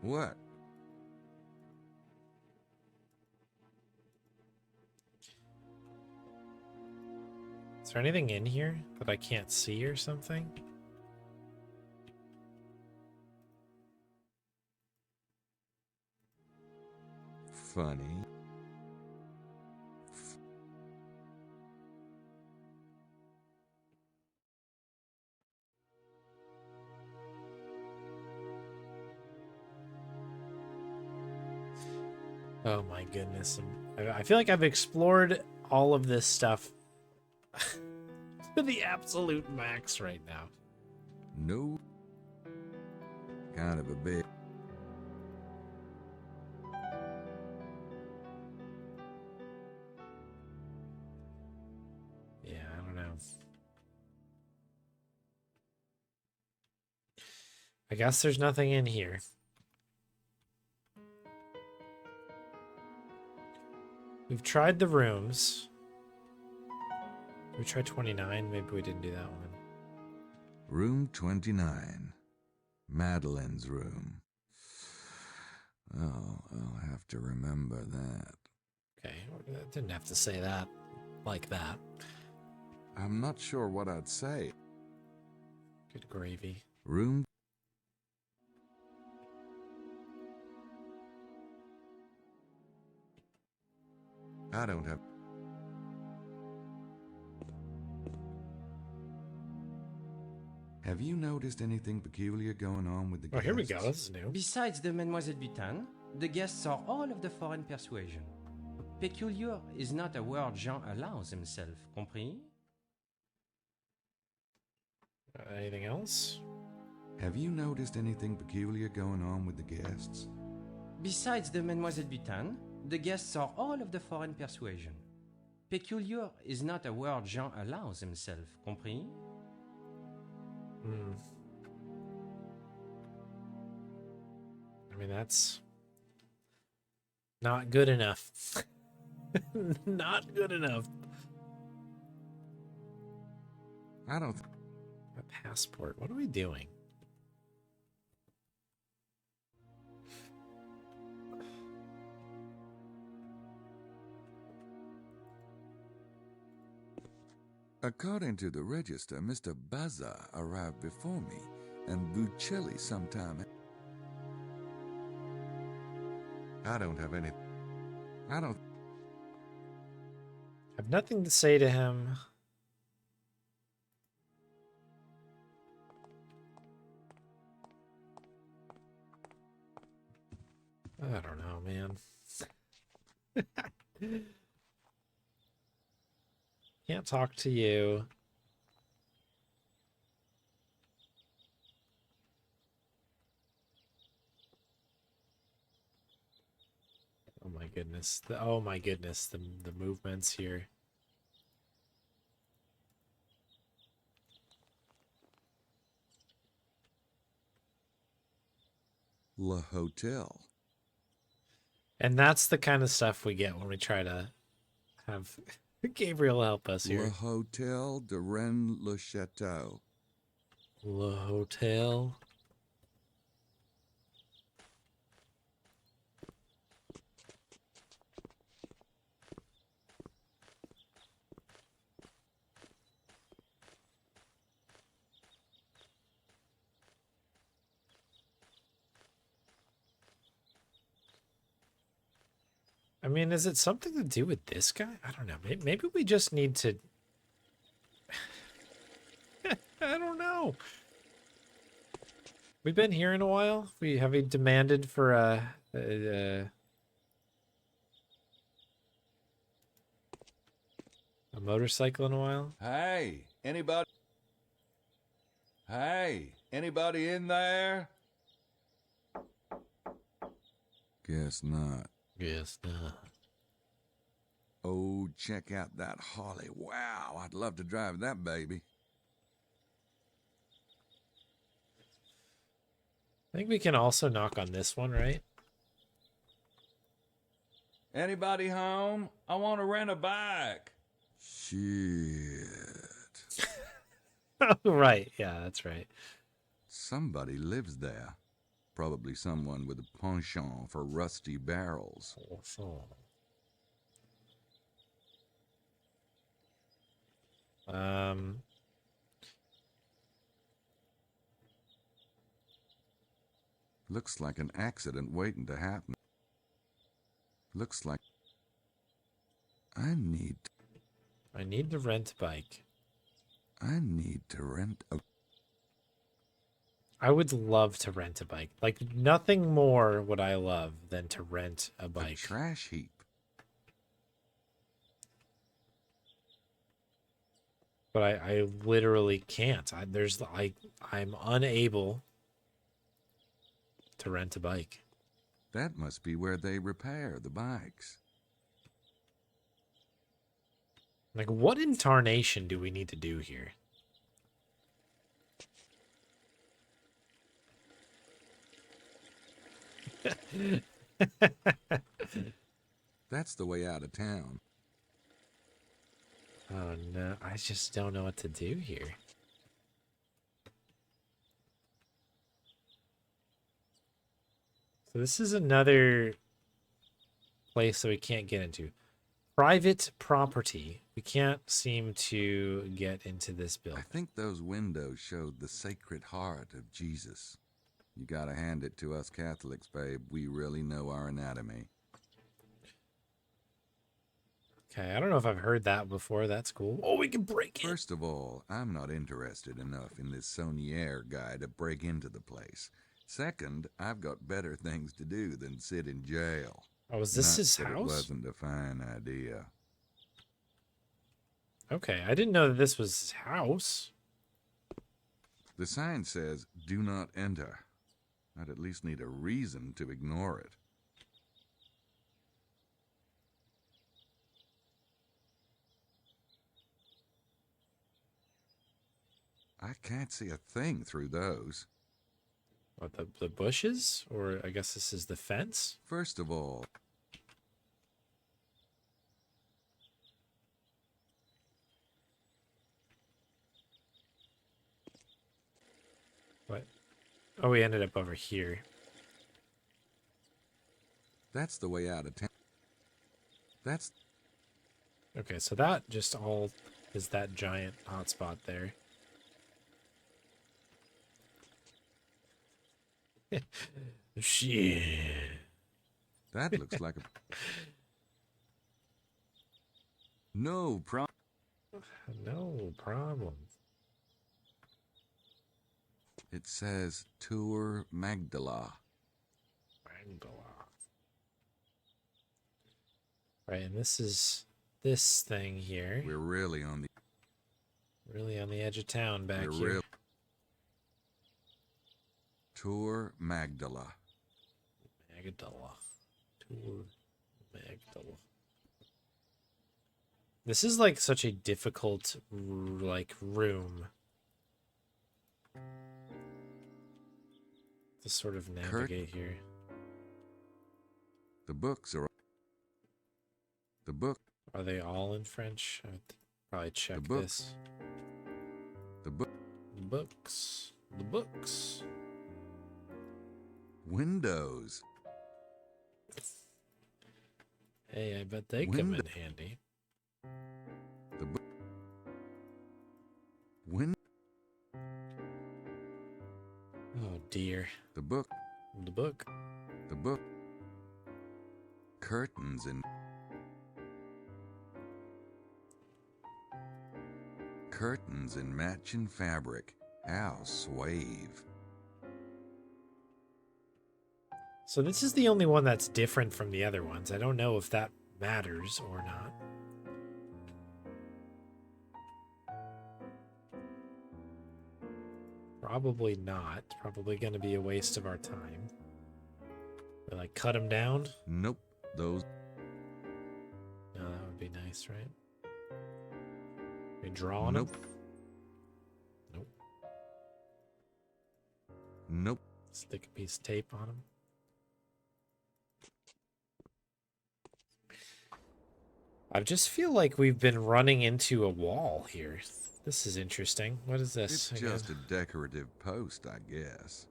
What? Is there anything in here that I can't see or something? Funny. Oh my goodness. I feel like I've explored all of this stuff to the absolute max right now. No. Kind of a bit. Yeah, I don't know. I guess there's nothing in here. We've tried the rooms. We tried 29. Maybe we didn't do that one. Room 29. Madeline's room. Oh, I'll have to remember that. Okay, I didn't have to say that like that. I'm not sure what I'd say. Good gravy. Room. I don't have. Have you noticed anything peculiar going on with the guests? Oh, here we go. This is new. Besides the Mademoiselle Butane, the guests are all of the foreign persuasion. Peculiar is not a word Jean allows himself, compris? Anything else? Have you noticed anything peculiar going on with the guests? Besides the Mademoiselle Butane, the guests are all of the foreign persuasion. Peculiar is not a word Jean allows himself, compris? I mean, that's not good enough. Not good enough. I don't. A passport. What are we doing? According to the register, Mr. Baza arrived before me, and Buccelli sometime. I don't have any. I don't. Have nothing to say to him. I don't know, man. Can't talk to you. Oh my goodness. Oh my goodness, the movements here. Le Hotel. And that's the kind of stuff we get when we try to have Gabriel help us Le here. Hotel de Rennes le Chateau. Le Hotel. I mean, is it something to do with this guy? I don't know. Maybe we just need to... I don't know. We've been here in a while. Have we demanded for a motorcycle in a while? Hey, anybody? Hey, anybody in there? Guess not. Yes. Oh, check out that Harley. Wow, I'd love to drive that baby. I think we can also knock on this one, right? Anybody home? I want to rent a bike. Shit. Oh, right. Yeah, that's right. Somebody lives there. Probably someone with a penchant for rusty barrels. Looks like an accident waiting to happen. Looks like I need to rent a bike. I need to rent a... I would love to rent a bike. Like, nothing more would I love than to rent a bike. A trash heap. But I literally can't. I'm unable to rent a bike. That must be where they repair the bikes. Like, what in tarnation do we need to do here? That's the way out of town. Oh no, I just don't know what to do here. So this is another place that we can't get into. Private property. We can't seem to get into this I building. think those windows showed the Sacred Heart of Jesus. You gotta hand it to us Catholics, babe. We really know our anatomy. Okay, I don't know if I've heard that before. That's cool. Oh, we can break it. First of all, I'm not interested enough in this Saunier guy to break into the place. Second, I've got better things to do than sit in jail. Oh, is this Not his that house? It wasn't a fine idea. Okay, I didn't know that this was his house. The sign says, "Do not enter." I'd at least need a reason to ignore it. I can't see a thing through those. What, the bushes? Or I guess this is the fence? First of all, What? Oh, we ended up over here. that's the way out of town. That's... Okay, so that just all is that giant hotspot there. Shit. That looks like a... No problem. No problem. It says Tour Magdala. Right, and this is this thing here. We're really on Really on the edge of town back here. real... Tour Magdala. Magdala. Tour Magdala. This is like such a difficult like room to sort of navigate here. The books are... The book... Are they all in French? I'd probably check The books. this. The book... Books. The books. Windows. Hey, I bet they come in Window. handy. The book... Win... Oh dear. The book... The book. The book... Curtains and... Curtains in matching fabric. How suave. So this is the only one that's different from the other ones. I don't know if that matters or not. Probably not. Probably going to be a waste of our time. We like cut them down? Nope. Those... No, that would be nice, right? We draw on Nope. them? Nope. Nope. Stick a piece of tape on them. I just feel like we've been running into a wall here. This is interesting. What is this? It's again? just a decorative post, I guess.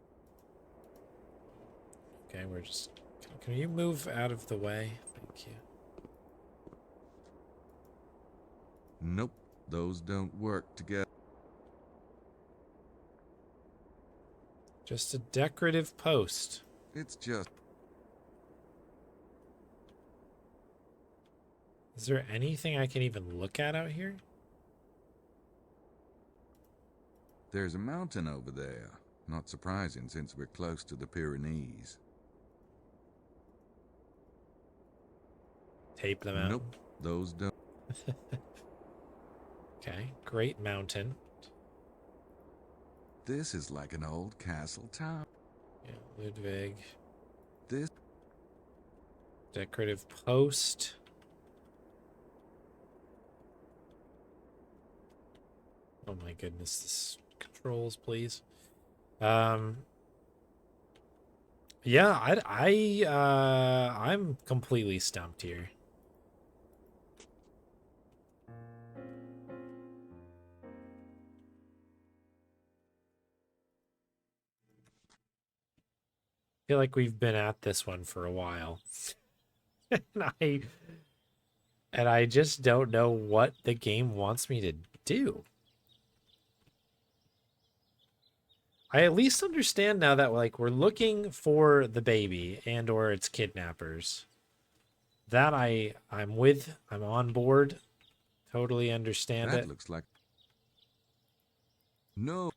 Okay, we're just... Can you move out of the way? Thank you. Nope. Those don't work together. Just a decorative post. It's just... Is there anything I can even look at out here? There's a mountain over there. Not surprising since we're close to the Pyrenees. Tape them out. Nope. Those don't... Okay, Great Mountain. This is like an old castle town. Yeah, Ludwig. This... Decorative post. Oh my goodness, this controls, please. Yeah, I'm completely stumped here. I feel like we've been at this one for a while. and I just don't know what the game wants me to do. I at least understand now that like we're looking for the baby and or its kidnappers. That I'm on board. Totally understand that it. looks like... No.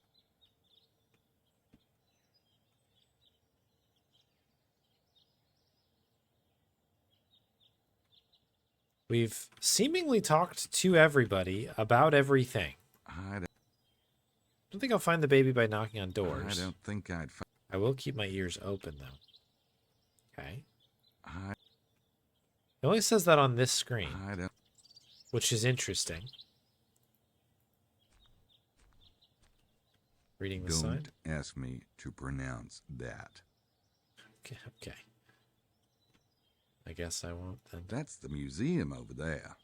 We've seemingly talked to everybody about everything. I... don't think I'll find the baby by knocking on doors. I don't think I'd find... I will keep my ears open, though. Okay. It only says that on this screen, I don't... which is interesting. Reading the sign. Don't ask me to pronounce that. Okay, okay. I guess I won't then. That's the museum over there.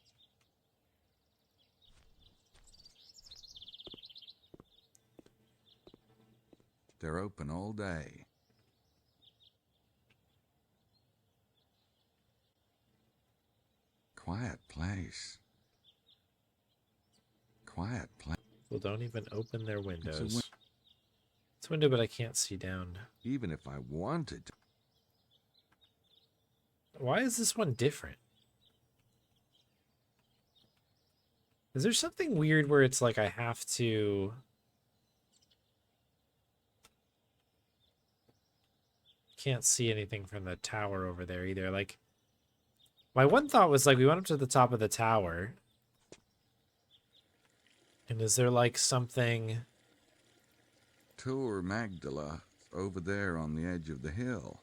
They're open all day. Quiet place. Quiet place. People don't even open their windows. It's It's a window, but I can't see down. even if I wanted to. Why is this one different? Is there something weird where it's like I have to... Can't see anything from the tower over there either. Like, my one thought was like we went up to the top of the tower. And is there like something... Tour Magdala over there on the edge of the hill.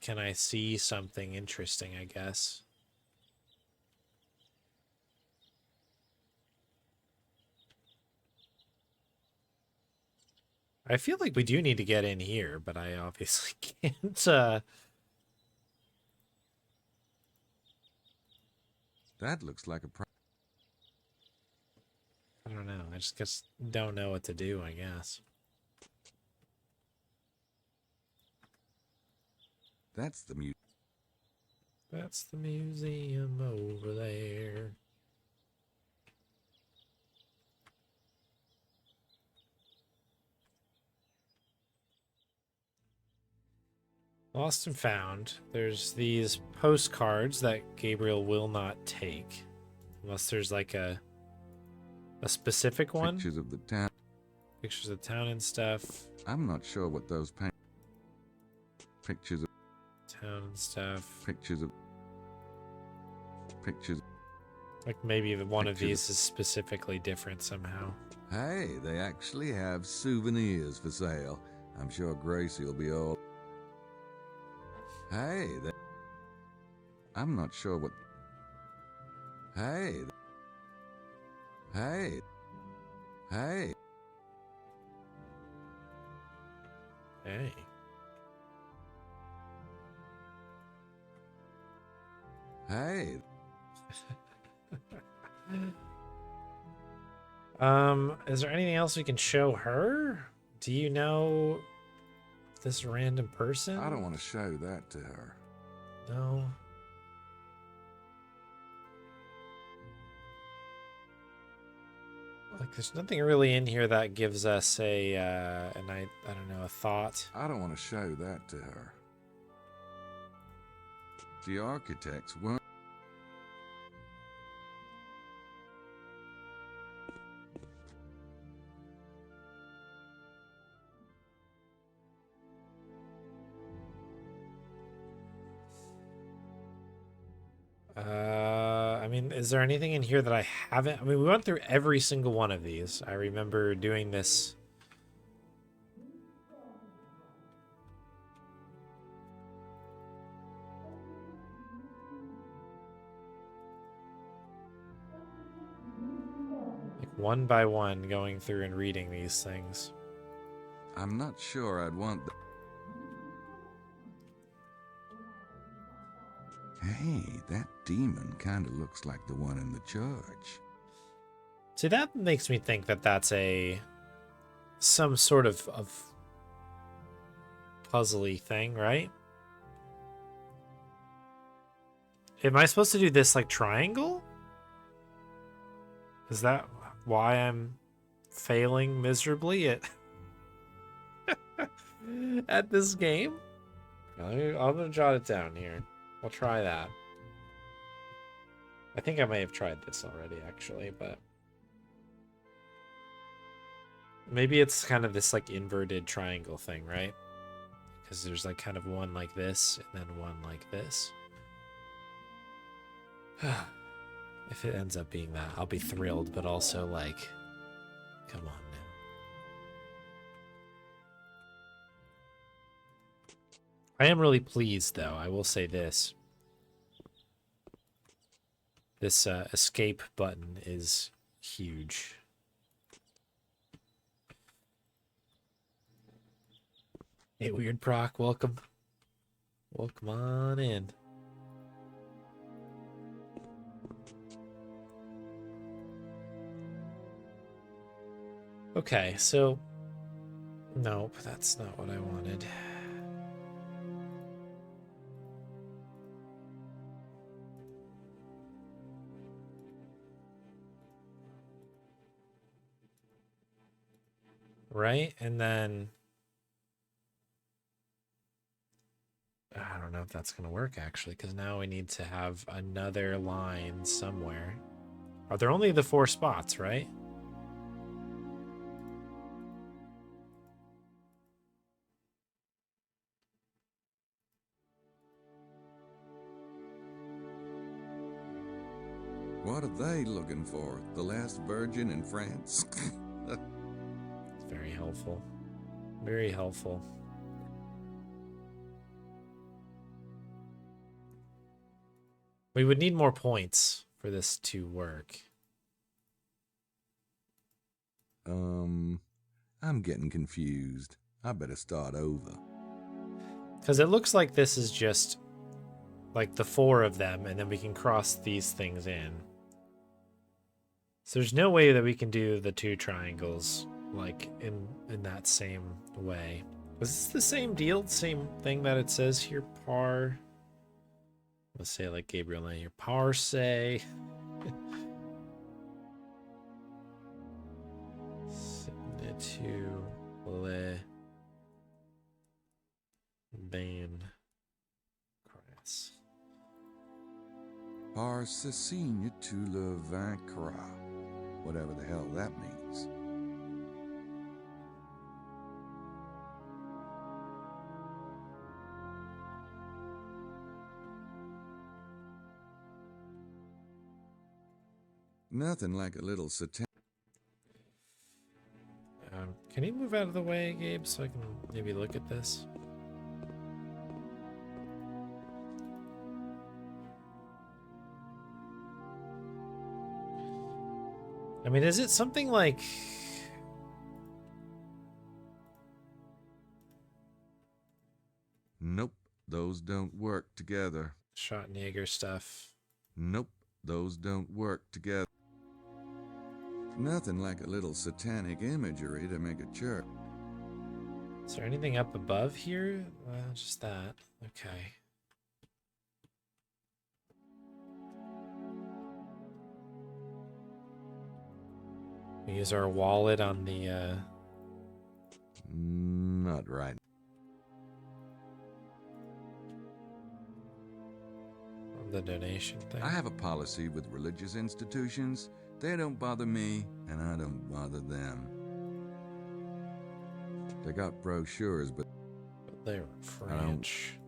Can I see something interesting, I guess? I feel like we do need to get in here, but I obviously can't, That looks like a I don't know. I just guess don't know what to do, I guess. That's the museum. That's the museum over there. Lost and found. There's these postcards that Gabriel will not take. Unless there's like a specific one. Pictures of the town. Pictures of town and stuff. I'm not sure what those pictures of Town and stuff. pictures. Like maybe one of Pictures. these is specifically different somehow. Hey, they actually have souvenirs for sale. I'm sure Gracie will be all. Hey, I'm not sure what. Hey. Hey. Hey. Hey. Is there anything else we can show her? Do you know this random person? I don't want to show that to her. No. Like, there's nothing really in here that gives us a, I don't know, a thought. I don't want to show that to her. The architects weren't. I mean, is there anything in here that I haven't? I mean, we went through every single one of these. I remember doing this. Like one by one, going through and reading these things. I'm not sure I'd want the. Hey, that demon kind of looks like the one in the church. See, that makes me think that that's some sort of puzzly thing, right? Am I supposed to do this like triangle? Is that why I'm failing miserably at this game? I'm gonna jot it down here. I'll try that. I think I may have tried this already, actually, but maybe it's kind of this like inverted triangle thing, right? Because there's like kind of one like this and then one like this. If it ends up being that, I'll be thrilled, but also like, come on now. I am really pleased, though. I will say this. This escape button is huge. Hey, Weird Proc, welcome. Welcome on in. Okay, so... Nope, that's not what I wanted. Right? And then... I don't know if that's going to work, actually, because now we need to have another line somewhere. Are there only the 4 spots, right? What are they looking for? The last virgin in France? It's very helpful. Very helpful. We would need more points for this to work. I'm getting confused. I better start over. Because it looks like this is just like the 4 of them, and then we can cross these things in. So there's no way that we can do the 2 triangles like in that same way. Is this the same deal? Same thing that it says here, par. Let's say like Gabriel and here, parse. To le ban crass. Parcesigne tu le vaincras. Whatever the hell that means. Nothing like a little satanic. Can you move out of the way, Gabe, so I can maybe look at this? I mean, is it something like... Nope, those don't work together. Schottenjäger stuff? Nope, those don't work together. Nothing like a little satanic imagery to make a church. Is there anything up above here? Just that. Okay. We use our wallet on the, Not right. on the donation thing. I have a policy with religious institutions. They don't bother me, and I don't bother them. They got brochures, but They're French.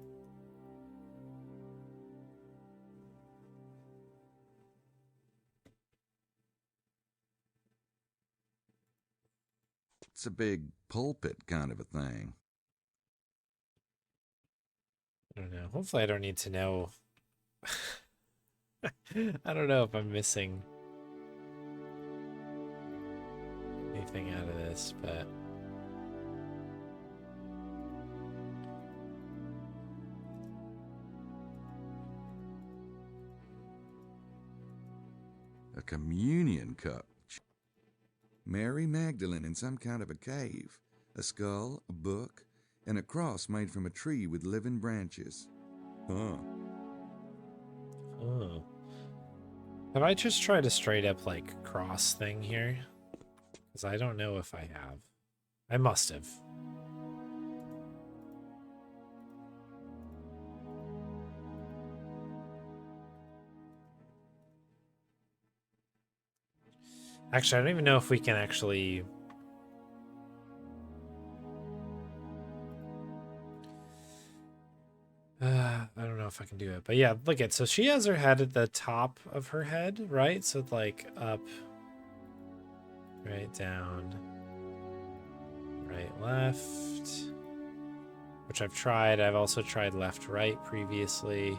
it's a big pulpit kind of a thing. I don't know. Hopefully I don't need to know. I don't know if I'm missing anything out of this, but... A communion cup. Mary Magdalene in some kind of a cave. A skull, a book, and a cross made from a tree with living branches. Huh. Oh. Have I just tried a straight up, like, cross thing here? Because I don't know if I have. I must have. Actually, I don't even know if we can actually... I don't know if I can do it. But yeah, look at... So she has her head at the top of her head, right? So it's like up, right, down, right, left, which I've tried. I've also tried left, right previously.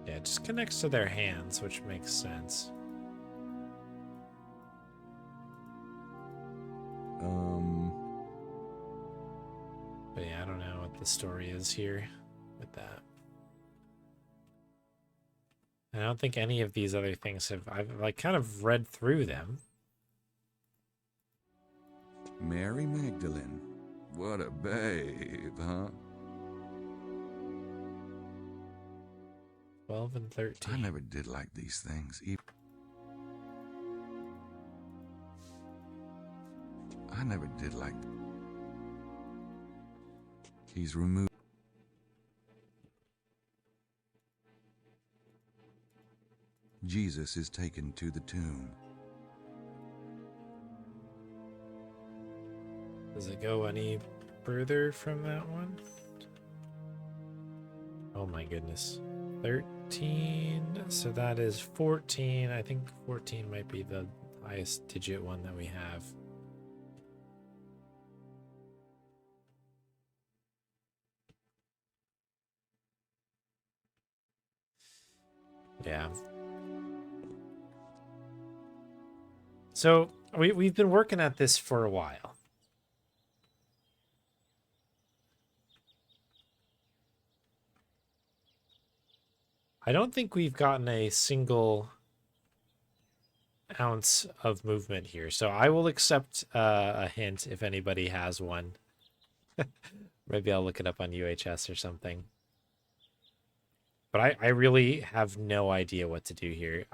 Yeah, it just connects to their hands, which makes sense. But yeah, I don't know what the story is here with that. I don't think any of these other things I've like kind of read through them. Mary Magdalene. What a babe, huh? 12 and 13. I never did like these things. I never did like... He's removed... Jesus is taken to the tomb. Does it go any further from that one? Oh my goodness. 13. So that is 14. I think 14 might be the highest digit one that we have. Yeah. So we've been working at this for a while. I don't think we've gotten a single ounce of movement here, so I will accept a hint if anybody has one. Maybe I'll look it up on UHS or something. But I really have no idea what to do here.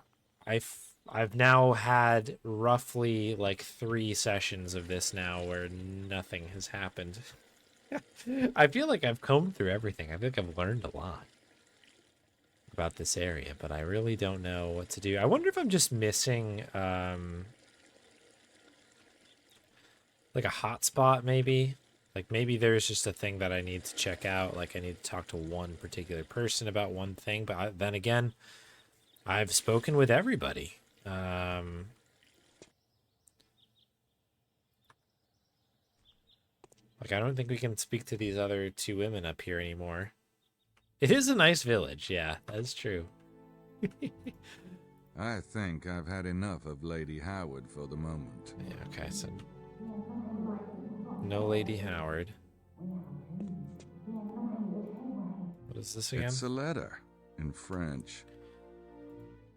I've now had roughly like 3 sessions of this now where nothing has happened. I feel like I've combed through everything. I feel like I've learned a lot about this area, but I really don't know what to do. I wonder if I'm just missing like a hotspot maybe. Like maybe there's just a thing that I need to check out. Like I need to talk to one particular person about one thing. But then again, I've spoken with everybody. Like I don't think we can speak to these other 2 women up here anymore. It is a nice village. Yeah, that's true. I think I've had enough of Lady Howard for the moment. Yeah, okay, so no Lady Howard. What is this again? It's a letter in French.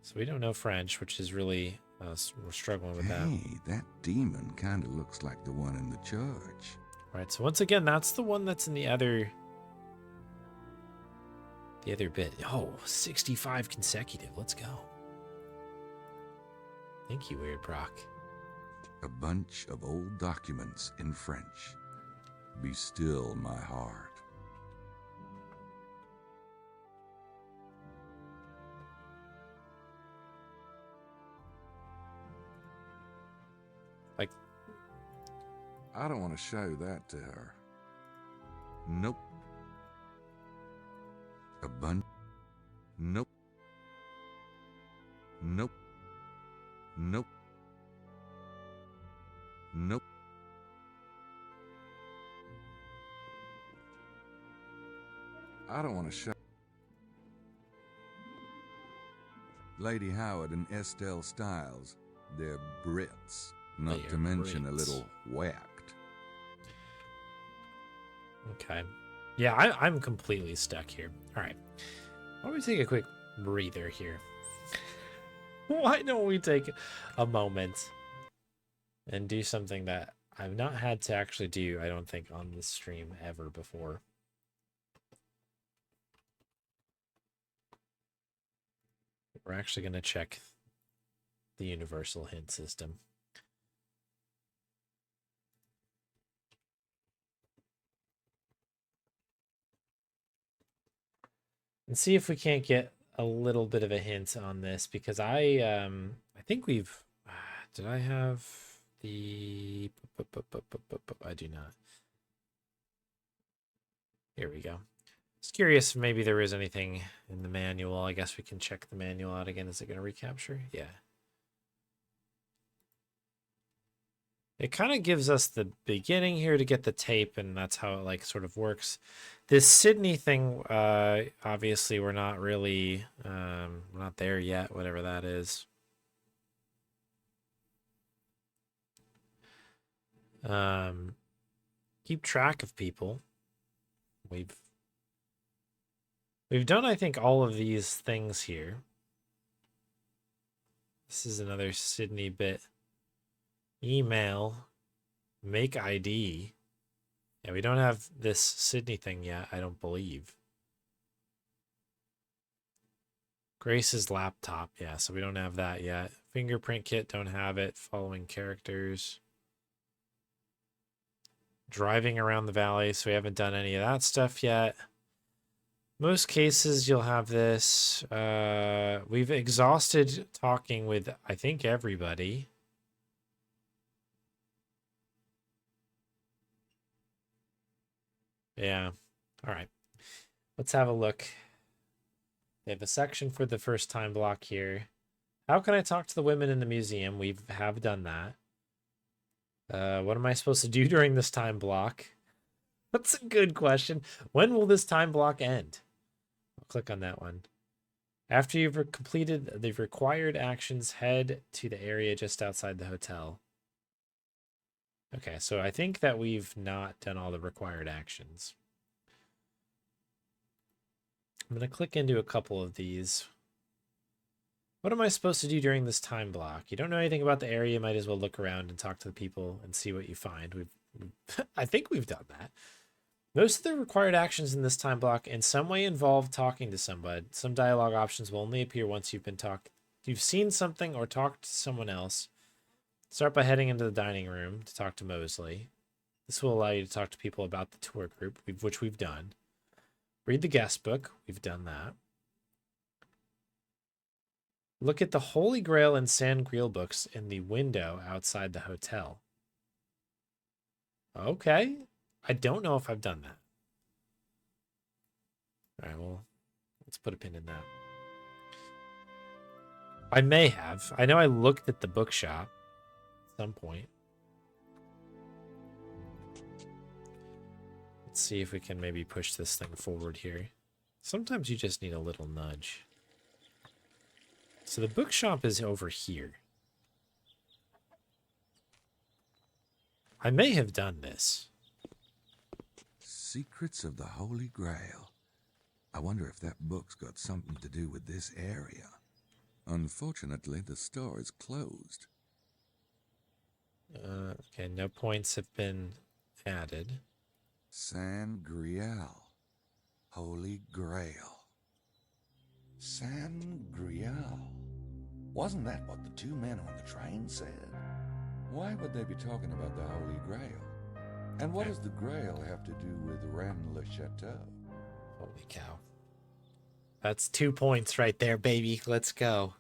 So we don't know French, which is really, we're struggling with that. Hey, that demon kind of looks like the one in the church. All right, so once again, that's the one that's in the other bit. Oh, 65 consecutive. Let's go. Thank you, Weird Brock. A bunch of old documents in French. Be still, my heart. Like, I don't want to show that to her. Nope. A bunch. Nope. Nope. Nope. Nope. I don't want to show. Lady Howard and Estelle Stiles, they're Brits, not They to are mention Brits. a little whacked. okay. Yeah, I'm completely stuck here. All right. Why don't we take a quick breather here? Why don't we take a moment and do something that I've not had to actually do, I don't think, on this stream ever before. We're actually going to check the universal hint system. And see if we can't get a little bit of a hint on this, because I think we've did I have the I do not. Here we go. Just curious if maybe there is anything in the manual. I guess we can check the manual out again. Is it going to recapture? Yeah. It kind of gives us the beginning here to get the tape, and that's how it like sort of works. This Sydney thing, obviously we're not really, we're not there yet, whatever that is. Keep track of people. We've done, I think, all of these things here. This is another Sydney bit. Email, make ID. Yeah, we don't have this Sydney thing yet, I don't believe. Grace's laptop, yeah, so we don't have that yet. Fingerprint kit, don't have it. Following characters. Driving around the valley, so we haven't done any of that stuff yet. Most cases you'll have this. We've exhausted talking with, I think, everybody. Yeah. All right. Let's have a look. They have a section for the first time block here. How can I talk to the women in the museum? We have done that. What am I supposed to do during this time block? That's a good question. When will this time block end? I'll click on that one. After you've completed the required actions, head to the area just outside the hotel. Okay, so I think that we've not done all the required actions. I'm going to click into a couple of these. What am I supposed to do during this time block? You don't know anything about the area, you might as well look around and talk to the people and see what you find. I think we've done that. Most of the required actions in this time block in some way involve talking to somebody. Some dialogue options will only appear once you've seen something or talked to someone else. Start by heading into the dining room to talk to Mosley. This will allow you to talk to people about the tour group, which we've done. Read the guest book. We've done that. Look at the Holy Grail and Sangreal books in the window outside the hotel. Okay. I don't know if I've done that. All right, well, let's put a pin in that. I may have. I know I looked at the bookshop at some point. Let's see if we can maybe push this thing forward here. Sometimes you just need a little nudge. So the bookshop is over here. I may have done this. Secrets of the Holy Grail. I wonder if that book's got something to do with this area. Unfortunately, the store is closed. Okay, no points have been added. Sangreal. Holy Grail. Sangreal. Wasn't that what the two men on the train said? Why would they be talking about the Holy Grail? And what does the Grail have to do with Rennes-le-Château? Holy cow. That's 2 points right there, baby. Let's go.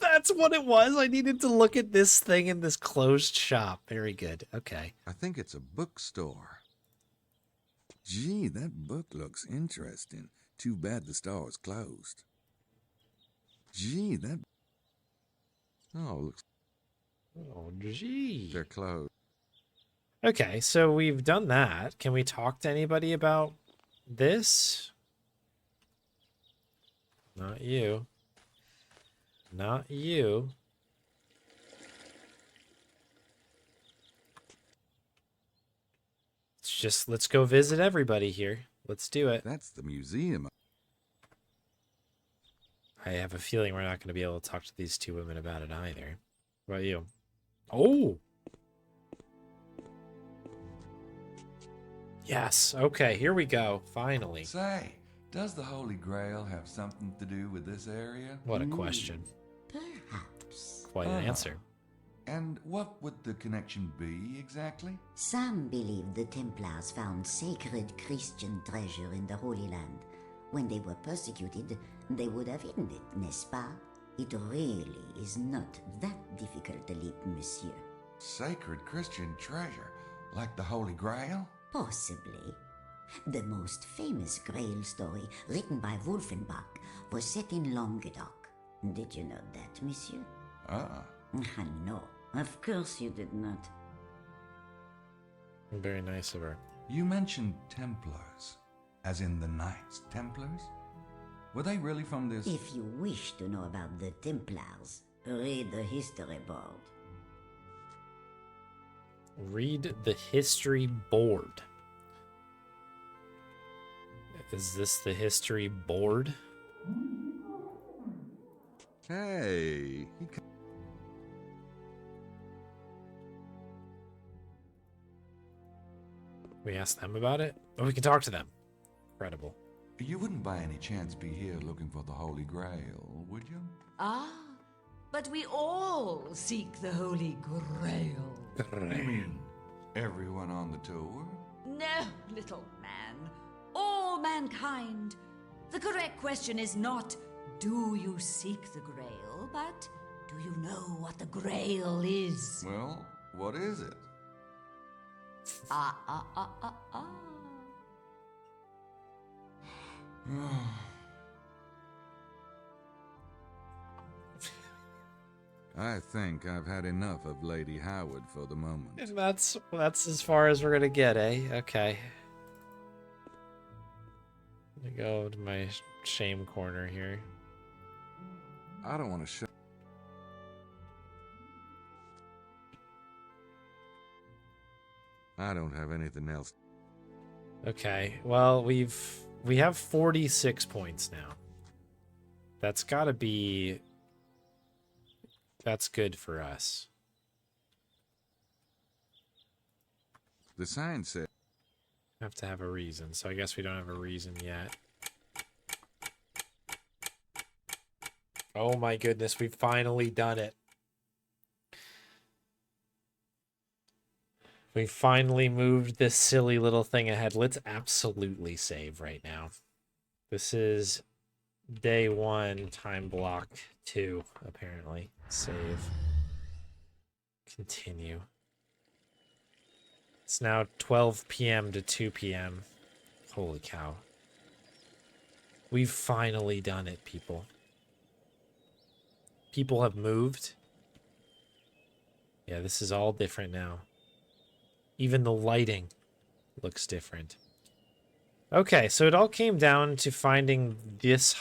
That's what it was. I needed to look at this thing in this closed shop. Very good. Okay. I think it's a bookstore. Gee, that book looks interesting. Too bad the store is closed. Gee, that... Oh, looks... Oh, gee. They're closed. Okay, so we've done that. Can we talk to anybody about this? Not you. Not you. Let's go visit everybody here. Let's do it. That's the museum. I have a feeling we're not going to be able to talk to these two women about it either. What about you? Oh! Yes. Okay, here we go. Finally. Say, does the Holy Grail have something to do with this area? What a question. Perhaps. Quite an answer. And what would the connection be exactly? Some believe the Templars found sacred Christian treasure in the Holy Land. When they were persecuted, they would have hidden it, n'est-ce pas? It really is not that difficult to leap, monsieur. Sacred Christian treasure? Like the Holy Grail? Possibly. The most famous Grail story, written by Wolfenbach, was set in Languedoc. Did you know that, monsieur? Ah. No, of course you did not. Very nice of her. You mentioned Templars, as in the Knights Templars? Were they really from this? If you wish to know about the Templars, read the history board. Read the history board. Is this the history board? Hey, We asked them about it? Oh, we can talk to them. Incredible. You wouldn't by any chance be here looking for the Holy Grail, would you? Ah, but we all seek the Holy Grail. You mean everyone on the tour? No, little man. All mankind. The correct question is not, do you seek the Grail, but do you know what the Grail is? Well, what is it? Ah, ah, ah, ah, ah. I think I've had enough of Lady Howard for the moment. And that's as far as we're gonna get, eh? Okay. Let me go to my shame corner here. I don't want to show. I don't have anything else. Okay, well, we have 46 points now. That's gotta be... That's good for us. The sign said. Have to have a reason, so I guess we don't have a reason yet. Oh my goodness, we've finally done it. We finally moved this silly little thing ahead. Let's absolutely save right now. This is day 1, time block 2, apparently. Save. Continue. It's now 12 p.m. to 2 p.m. Holy cow. We've finally done it, people. People have moved. Yeah, this is all different now. Even the lighting looks different. Okay, so it all came down to finding this